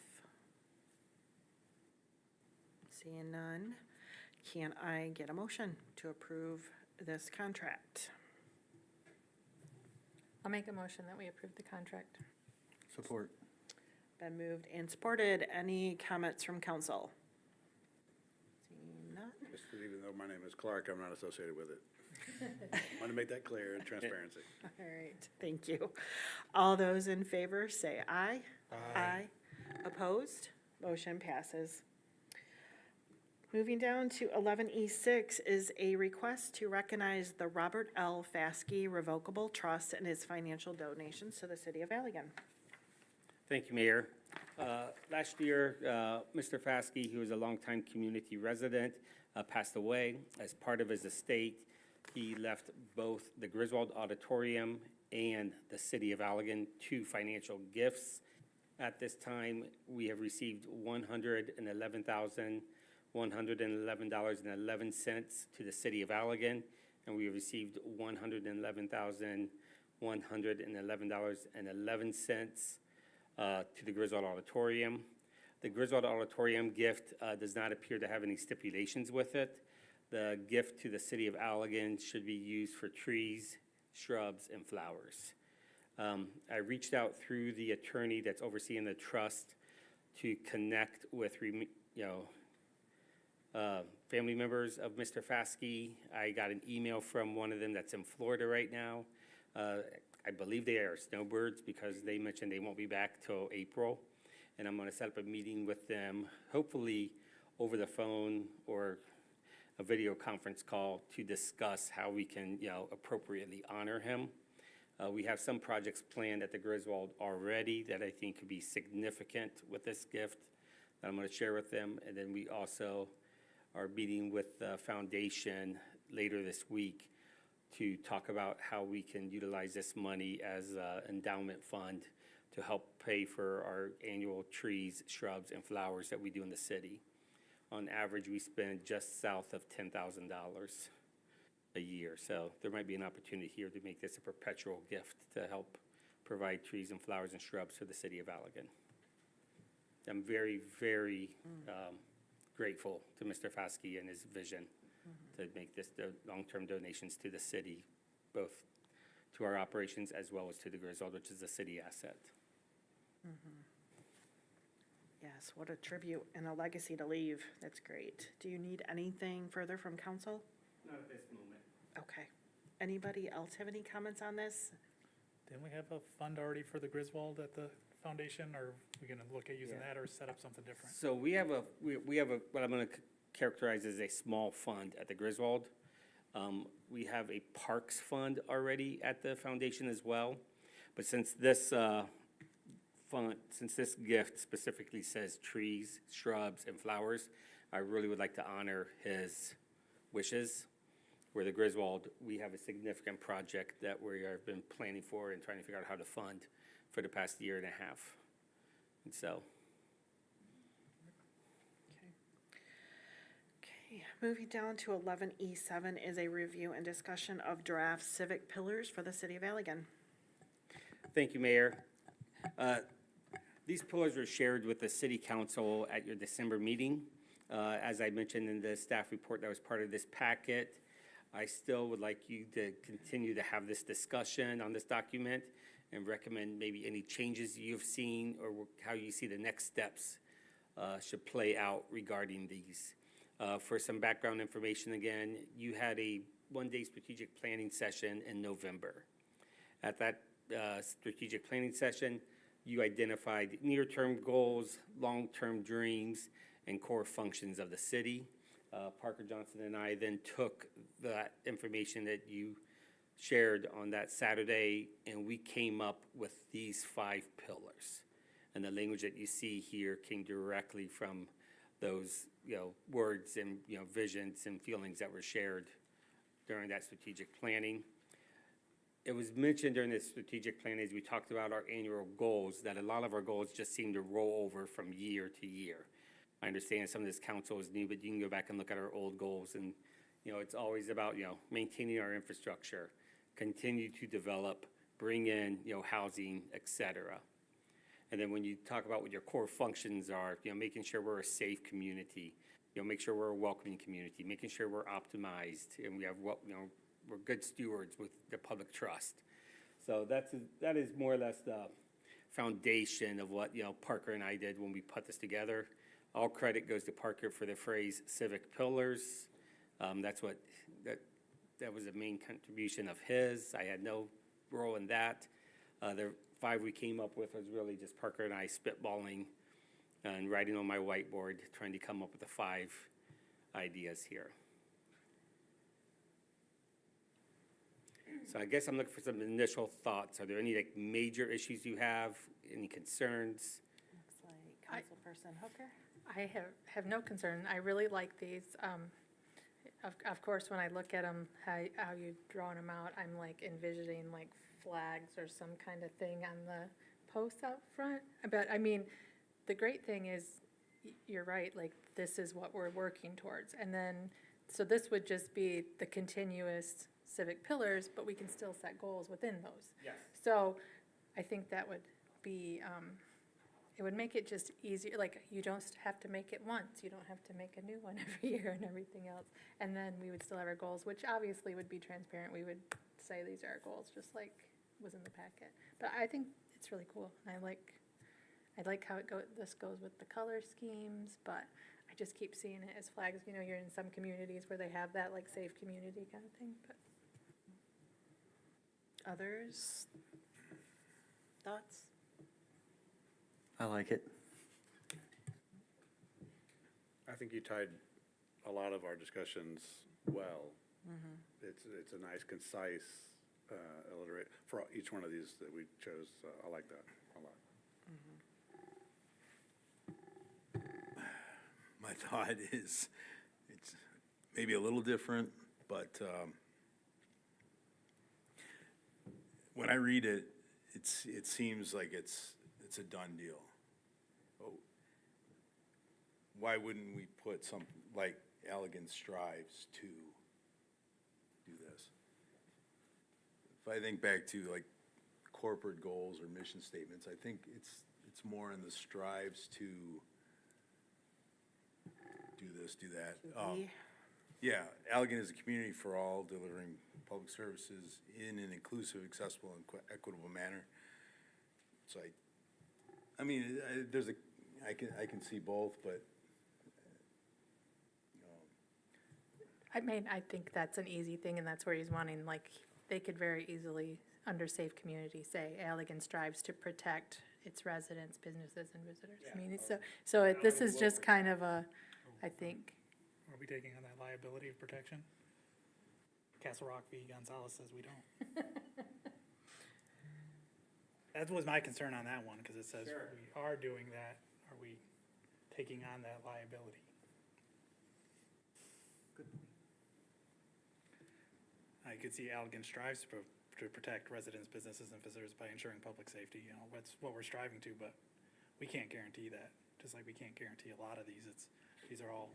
Seeing none, can I get a motion to approve this contract? I'll make a motion that we approve the contract. Support. Been moved and supported. Any comments from council? Seeing none. Just that even though my name is Clark, I'm not associated with it. Want to make that clear, transparency. All right, thank you. All those in favor, say aye. Aye. Opposed? Motion passes. Moving down to 11E6 is a request to recognize the Robert L. Faske Revocable Trust and his financial donations to the city of Allegan. Thank you, Mayor. Last year, Mr. Faske, who was a longtime community resident, passed away. As part of his estate, he left both the Griswold Auditorium and the city of Allegan 2 financial gifts. At this time, we have received $111,111.11 to the city of Allegan, and we have received $111,111.11 to the Griswold Auditorium. The Griswold Auditorium gift does not appear to have any stipulations with it. The gift to the city of Allegan should be used for trees, shrubs, and flowers. I reached out through the attorney that's overseeing the trust to connect with, family members of Mr. Faske. I got an email from one of them that's in Florida right now. I believe they are snowbirds because they mentioned they won't be back till April. And I'm gonna set up a meeting with them, hopefully over the phone or a video conference call to discuss how we can, appropriately honor him. We have some projects planned at the Griswold already that I think could be significant with this gift that I'm gonna share with them. And then we also are meeting with the foundation later this week to talk about how we can utilize this money as an endowment fund to help pay for our annual trees, shrubs, and flowers that we do in the city. On average, we spend just south of $10,000 a year. So there might be an opportunity here to make this a perpetual gift to help provide trees and flowers and shrubs for the city of Allegan. I'm very, very grateful to Mr. Faske and his vision to make this the long-term donations to the city, both to our operations as well as to the Griswold, which is a city asset. Yes, what a tribute and a legacy to leave. That's great. Do you need anything further from council? Not at this moment. Okay. Anybody else have any comments on this? Didn't we have a fund already for the Griswold at the foundation, or are we gonna look at using Yeah. that or set up something different? So we have what I'm going to characterize as a small fund at the Griswold. We have a parks fund already at the foundation as well. But since this gift specifically says trees, shrubs, and flowers, I really would like to honor his wishes. Where the Griswold, we have a significant project that we have been planning for and trying to figure out how to fund for the past year and a half. And so, Okay, moving down to 11E7 is a review and discussion of draft civic pillars for the city of Allegan. thank you, Mayor. These pillars were shared with the city council at your December meeting. As I mentioned in the staff report that was part of this packet, I still would like you to continue to have this discussion on this document and recommend maybe any changes you've seen or how you see the next steps should play out regarding these. For some background information, again, you had a one-day strategic planning session in November. At that strategic planning session, you identified near-term goals, long-term dreams, and core functions of the city. Parker Johnson and I then took that information that you shared on that Saturday, and we came up with these 5 pillars. And the language that you see here came directly from those, words and, visions and feelings that were shared during that strategic planning. It was mentioned during the strategic plan as we talked about our annual goals, that a lot of our goals just seem to roll over from year to year. I understand some of this council is new, but you can go back and look at our old goals, and, it's always about, maintaining our infrastructure, continue to develop, bring in, housing, et cetera. And then when you talk about what your core functions are, making sure we're a safe community, make sure we're a welcoming community, making sure we're optimized, and we have, we're good stewards with the public trust. So that is more or less the foundation of what, Parker and I did when we put this together. All credit goes to Parker for the phrase civic pillars. That was a main contribution of his. I had no role in that. The 5 we came up with was really just Parker and I spitballing and writing on my whiteboard, trying to come up with the 5 ideas here. So I guess I'm looking for some initial thoughts. Are there any major issues you have? Any concerns? Looks like Councilperson Hooker. I have no concern. I really like these. Of course, when I look at them, how you've drawn them out, I'm like envisioning like flags or some kind of thing on the posts out front. But I mean, the great thing is, you're right, like this is what we're working towards. And then, so this would just be the continuous civic pillars, but we can still set goals within those. Yes. So I think that would be, it would make it just easier, like, you don't have to make it once, you don't have to make a new one every year and everything else. And then we would still have our goals, which obviously would be transparent, we would say these are our goals, just like was in the packet. But I think it's really cool, and I like how this goes with the color schemes, but I just keep seeing it as flags, you're in some communities where they have that, like, safe community kind of thing, but. Others? Thoughts? I like it. I think you tied a lot of our discussions well. It's a nice, concise, illiterate, for each one of these that we chose. I like that a lot. My thought is, it's maybe a little different, but when I read it, it seems like it's a done deal. Oh, why wouldn't we put something like Allegan strives to do this? If I think back to like corporate goals or mission statements, I think it's It's more in the strives to do this, do that. Yeah, Allegan is a community for all, delivering public services in an inclusive, accessible, and equitable manner. So I mean, I can see both, but, I mean, I think that's an easy thing, and that's where he's wanting, like, they could very easily, under safe community, say Allegan strives to protect its residents, businesses, and visitors. I mean, this is just kind of a, I think, Are we taking on that liability of protection? Castle Rock v. Gonzalez says we don't. That was my concern on that one, because it says we are doing that. Are we taking on that liability? I could see Allegan strives to protect residents, businesses, and visitors by ensuring public safety. You know, that's what we're striving to, but we can't guarantee that. Just like we can't guarantee a lot of these. These are all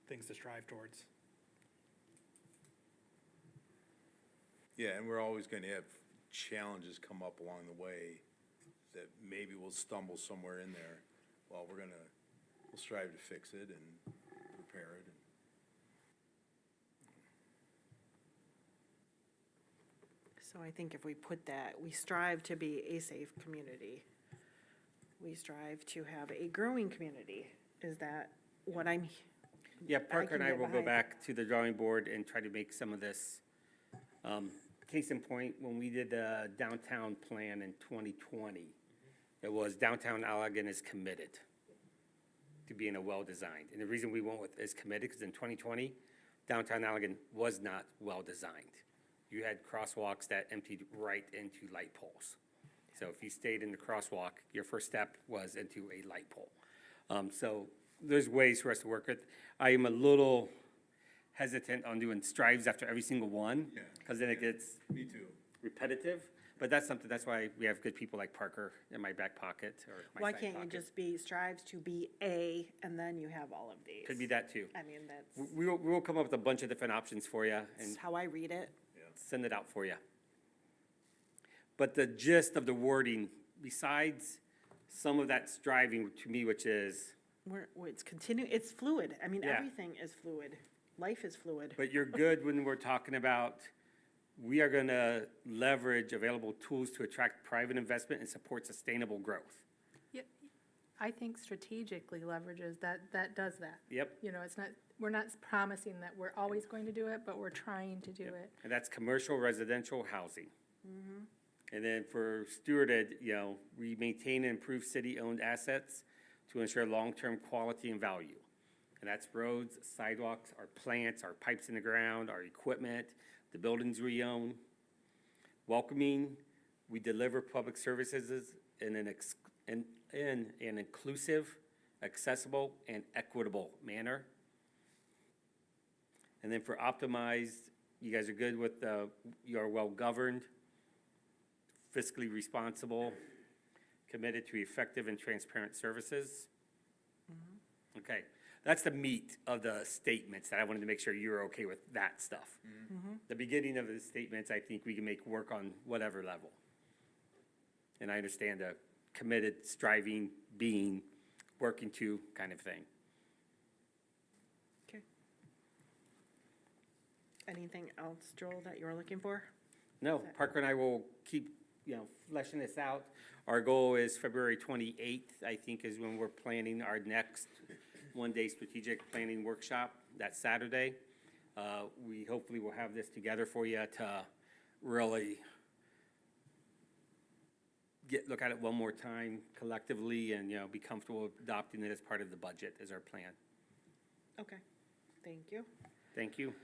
things to strive towards. yeah, and we're always going to have challenges come up along the way that maybe we'll stumble somewhere in there. Well, we'll strive to fix it and repair it. So I think if we put that, we strive to be a safe community. We strive to have a growing community. Is that what I'm? Yeah, Parker and can I get will go behind. back to the drawing board and try to make some of this. Case in point, when we did the downtown plan in 2020, it was downtown Allegan is committed to being a well-designed. And the reason we went with is committed, because in 2020, downtown Allegan was not well-designed. You had crosswalks that emptied right into light poles. So if you stayed in the crosswalk, your first step was into a light pole. So there's ways for us to work it. I am a little hesitant on doing strives after every single one, Yeah. because then it gets Me too. repetitive. But that's why we have good people like Parker in my back pocket or my Why side can't you pocket. just be strives to be a, and then you have all of these? Could be that too. I mean, that's, We will come up with a bunch of different options for you that's and how I read it. send it out for you. But the gist of the wording, besides some of that striving to me, which is, It's fluid. I mean, Yeah. everything is fluid. Life is fluid. but you're good when we're talking about, we are gonna leverage available tools to attract private investment and support sustainable growth. yeah, I think strategically leverages, that does that. Yep, You know, it's not, we're not promising that we're always going to do it, but we're trying to do it. and that's commercial residential housing. And then for stewarded, we maintain and improve city-owned assets to ensure long-term quality and value. And that's roads, sidewalks, our plants, our pipes in the ground, our equipment, the buildings we own. Welcoming, we deliver public services in an inclusive, accessible, and equitable manner. And then for optimized, you guys are good with, you are well-governed, fiscally responsible, committed to effective and transparent services. Okay, that's the meat of the statements that I wanted to make sure you're okay with that stuff. The beginning of the statements, I think we can make work on whatever level. And I understand the committed, striving, being, working to kind of thing. Okay. Anything else, Joel, that you were looking for? No, Parker and I will keep, fleshing this out. Our goal is February 28th, I think, is when we're planning our next one-day strategic planning workshop, that Saturday. We hopefully will have this together for you to really look at it one more time collectively and, be comfortable adopting it as part of the budget is our plan. Okay, thank you. Thank you.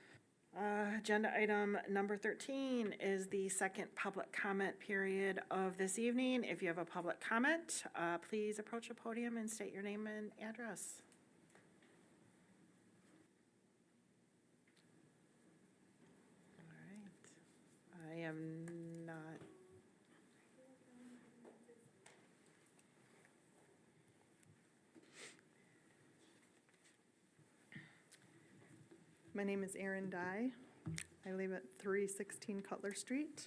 Agenda item number 13 is the second public comment period of this evening. If you have a public comment, please approach the podium and state your name and address. All right. I am not. My name is Erin Dye. I live at 316 Cutler Street.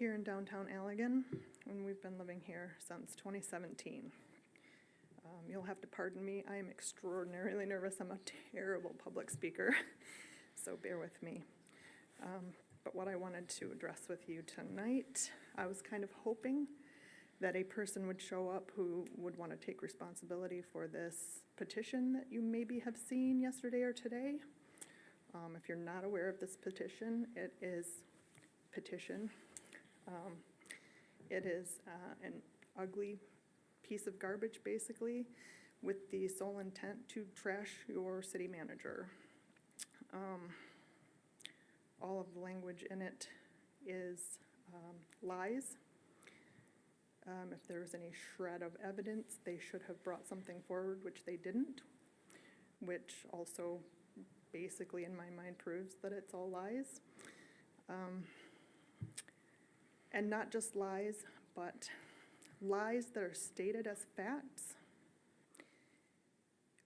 here in downtown Allegan, and we've been living here since 2017. You'll have to pardon me, I am extraordinarily nervous. I'm a terrible public speaker, so bear with me. But what I wanted to address with you tonight, I was kind of hoping that a person would show up who would want to take responsibility for this petition that you maybe have seen yesterday or today. If you're not aware of this petition, it is an ugly piece of garbage, basically, with the sole intent to trash your city manager. All of the language in it is lies. If there was any shred of evidence, they should have brought something forward, which they didn't, which also basically, in my mind, proves that it's all lies. And not just lies, but lies that are stated as facts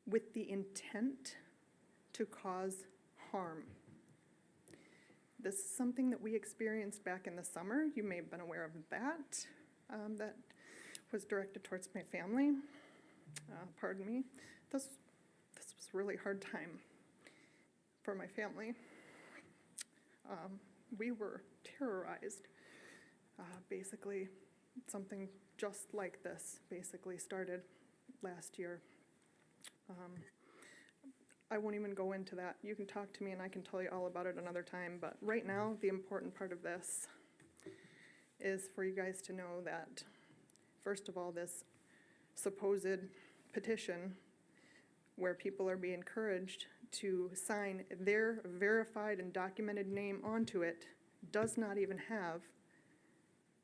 with the intent to cause harm. This is something that we experienced back in the summer. You may have been aware of that. That was directed towards my family. Pardon me. This was a really hard time for my family. We were terrorized. Basically, something just like this basically started last year. I won't even go into that. You can talk to me and I can tell you all about it another time, but right now, the important part of this is for you guys to know that, first of all, this supposed petition where people are being encouraged to sign their verified and documented name onto it does not even have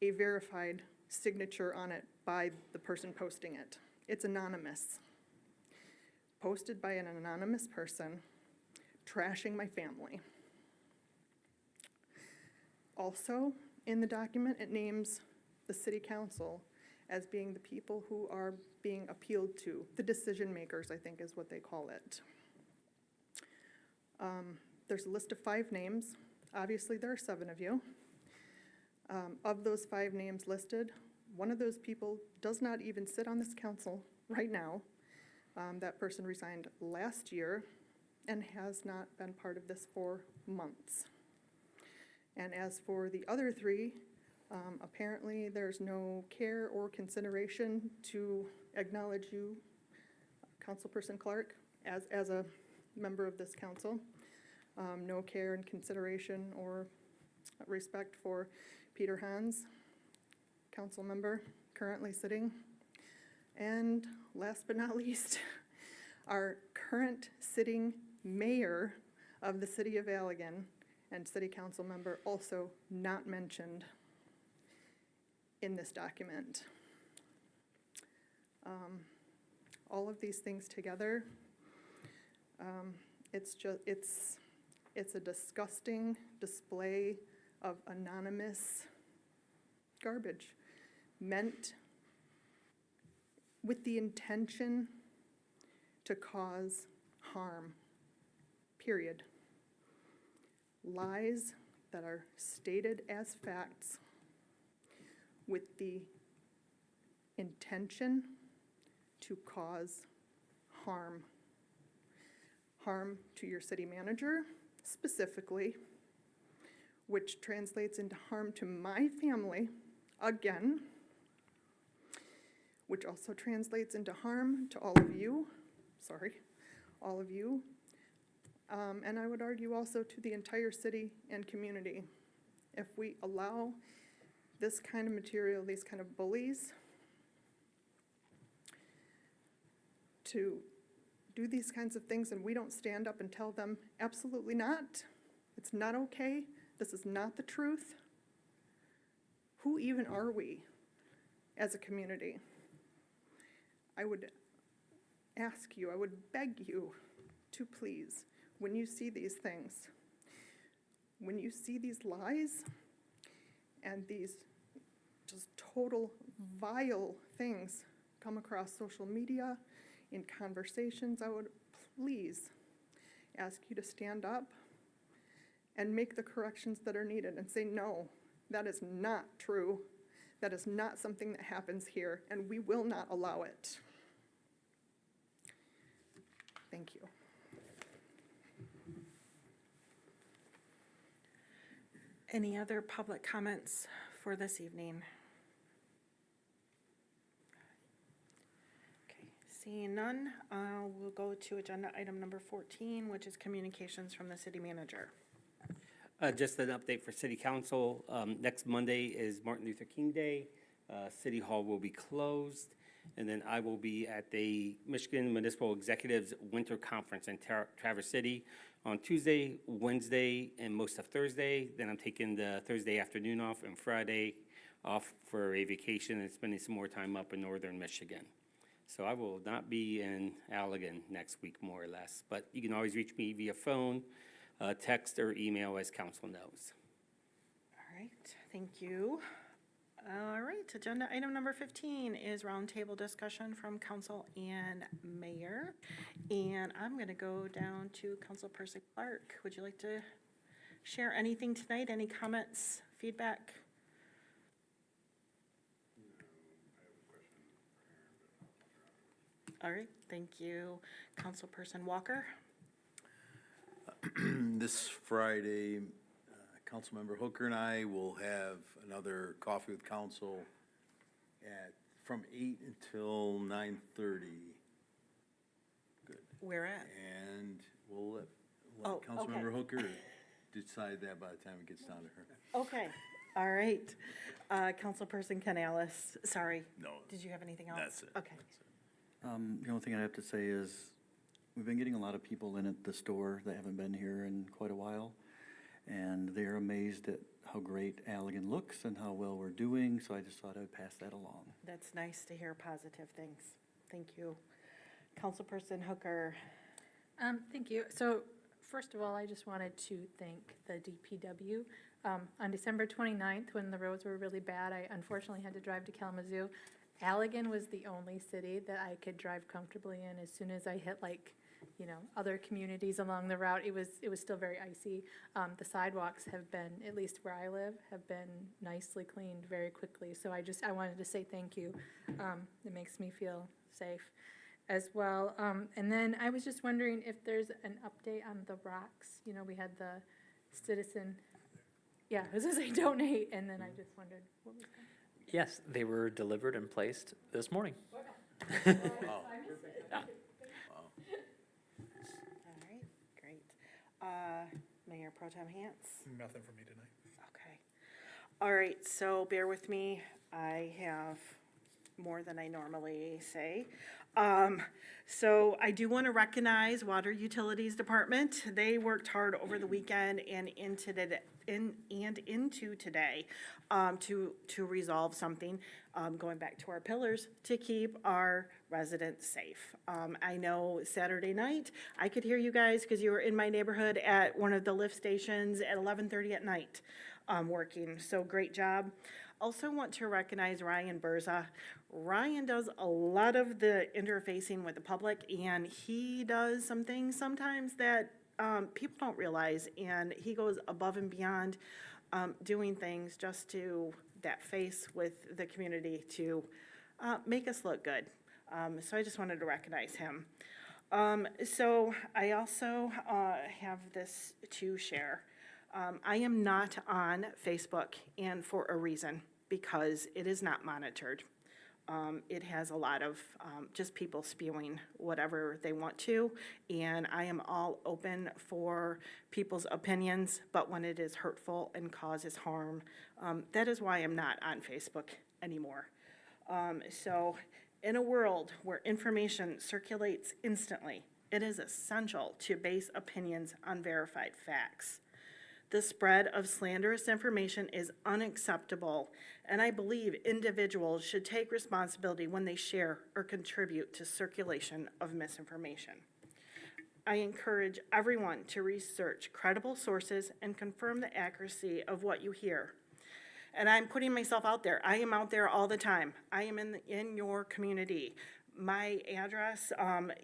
a verified signature on it by the person posting it. It's anonymous. Posted by an anonymous person trashing my family. Also, in the document, it names the city council as being the people who are being appealed to. The decision makers, I think, is what they call it. There's a list of 5 names. Obviously, there are 7 of you. Of those 5 names listed, one of those people does not even sit on this council right now. That person resigned last year and has not been part of this for months. And as for the other 3, apparently there's no care or consideration to acknowledge you, Councilperson Clerk, as a member of this council. No care and consideration or respect for Peter Hans, council member, currently sitting. And last but not least, our current sitting mayor of the City of Allegan and city council member also not mentioned in this document. All of these things together, it's a disgusting display of anonymous garbage meant with the intention to cause harm, period. Lies that are stated as facts with the intention to cause harm. Harm to your city manager specifically, which translates into harm to my family again, which also translates into harm to all of you, all of you, and I would argue also to the entire city and community. If we allow this kind of material, these kind of bullies, to do these kinds of things and we don't stand up and tell them, absolutely not, it's not okay, this is not the truth, who even are we as a community? I would ask you, I would beg you to please, when you see these things, when you see these lies and these just total vile things come across social media, in conversations, I would please ask you to stand up and make the corrections that are needed and say, no, That is not true. That is not something that happens here, and we will not allow it. Thank you. Any other public comments for this evening? Okay, seeing none, we'll go to agenda item number 14, which is communications from the city manager. Just an update for city council. Next Monday is Martin Luther King Day. City Hall will be closed. And then I will be at the Michigan Municipal Executives Winter Conference in Traverse City on Tuesday, Wednesday, and most of Thursday. Then I'm taking the Thursday afternoon off and Friday off for a vacation and spending some more time up in northern Michigan. So I will not be in Allegan next week, more or less. But you can always reach me via phone, text, or email, as council knows. All right, thank you. All right, agenda item number 15 is roundtable discussion from council and mayor. And I'm going to go down to Councilperson Clerk. Would you like to share anything tonight? Any comments, feedback? All right, thank you. Councilperson Walker? This Friday, Councilmember Hooker and I will have another coffee with council from 8 until 9:30. Good. Where at? And we'll let Oh, Councilmember okay. Hooker decide that by the time it gets down to her. Okay, all right. Councilperson Canales, sorry. No, Did you have anything else? that's it. Okay. The only thing I have to say is, we've been getting a lot of people in at the store that haven't been here in quite a while, and they're amazed at how great Allegan looks and how well we're doing, so I just thought I'd pass that along. That's nice to hear positive things. Thank you. Councilperson Hooker. Thank you. So, first of all, I just wanted to thank the DPW. On December 29th, when the roads were really bad, I unfortunately had to drive to Kalamazoo. Allegan was the only city that I could drive comfortably in. As soon as I hit, other communities along the route, it was still very icy. The sidewalks have been, at least where I live, have been nicely cleaned very quickly. So I wanted to say thank you. It makes me feel safe as well. And then I was just wondering if there's an update on the rocks. We had the citizen, I was gonna say donate, and then I just wondered what was that? Yes, they were delivered and placed this morning. Wow. All right, great. Mayor Pro Tem Hance? Nothing for me tonight. Okay. All right, so bear with me. I have more than I normally say. So I do want to recognize Water Utilities Department. They worked hard over the weekend and into today to resolve something, going back to our pillars, to keep our residents safe. I know Saturday night, I could hear you guys because you were in my neighborhood at one of the lift stations at 11:30 at night, working, so great job. Also want to recognize Ryan Berza. Ryan does a lot of the interfacing with the public, and he does some things sometimes that people don't realize, and he goes above and beyond doing things just to that face with the community to make us look good. So I just wanted to recognize him. So I also have this to share. I am not on Facebook, and for a reason, because it is not monitored. It has a lot of just people spewing whatever they want to, and I am all open for people's opinions, but when it is hurtful and causes harm, that is why I'm not on Facebook anymore. So in a world where information circulates instantly, it is essential to base opinions on verified facts. The spread of slanderous information is unacceptable, and I believe individuals should take responsibility when they share or contribute to circulation of misinformation. I encourage everyone to research credible sources and confirm the accuracy of what you hear. And I'm putting myself out there. I am out there all the time. I am in your community. My address,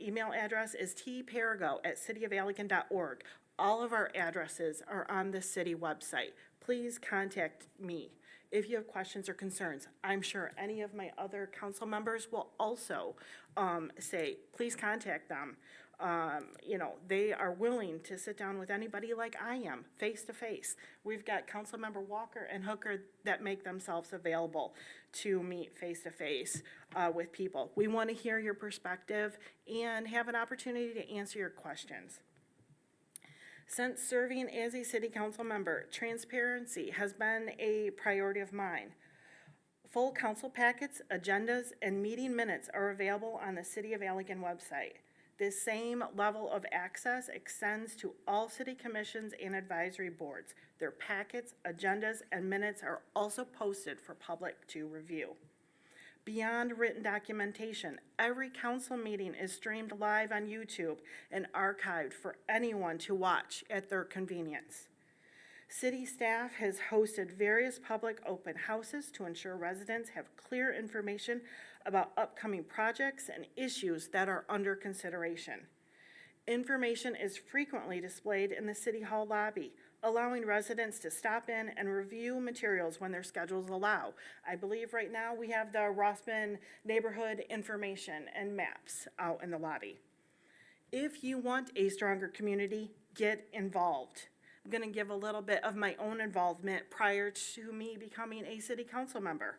email address is tparago@cityofallegan.org. All of our addresses are on the city website. Please contact me if you have questions or concerns. I'm sure any of my other council members will also say, please contact them. You know, they are willing to sit down with anybody like I am, face to face. We've got Councilmember Walker and Hooker that make themselves available to meet face to face with people. We want to hear your perspective and have an opportunity to answer your questions. Since serving as a city council member, transparency has been a priority of mine. Full council packets, agendas, and meeting minutes are available on the City of Allegan website. This same level of access extends to all city commissions and advisory boards. Their packets, agendas, and minutes are also posted for public to review. Beyond written documentation, every council meeting is streamed live on YouTube and archived for anyone to watch at their convenience. City staff has hosted various public open houses to ensure residents have clear information about upcoming projects and issues that are under consideration. Information is frequently displayed in the City Hall lobby, allowing residents to stop in and review materials when their schedules allow. I believe right now we have the Rossman neighborhood information and maps out in the lobby. If you want a stronger community, get involved. I'm going to give a little bit of my own involvement prior to me becoming a city council member.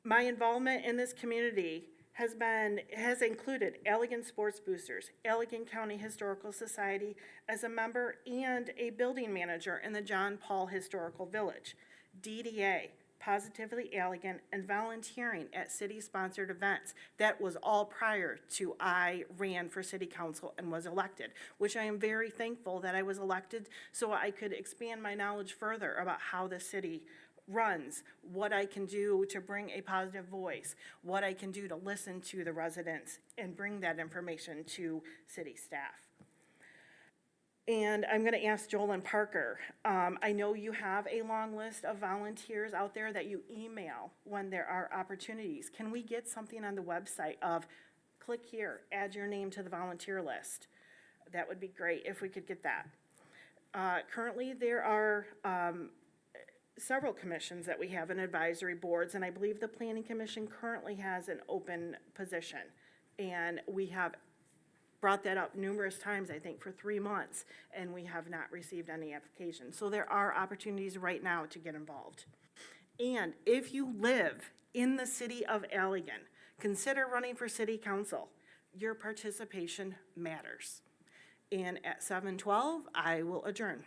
My involvement in this community has included Allegan Sports Boosters, Allegan County Historical Society as a member and a building manager in the John Paul Historical Village, DDA, Positively Allegan, and volunteering at city-sponsored events. That was all prior to I ran for city council and was elected, which I am very thankful that I was elected so I could expand my knowledge further about how the city runs, what I can do to bring a positive voice, what I can do to listen to the residents and bring that information to city staff. And I'm going to ask Joel and Parker. I know you have a long list of volunteers out there that you email when there are opportunities. Can we get something on the website of click here, add your name to the volunteer list? That would be great if we could get that. Currently, there are several commissions that we have in advisory boards, and I believe the Planning Commission currently has an open position. And we have brought that up numerous times, I think, for 3 months, and we have not received any applications. So there are opportunities right now to get involved. And if you live in the City of Allegan, consider running for city council. Your participation matters. And at 7:12, I will adjourn.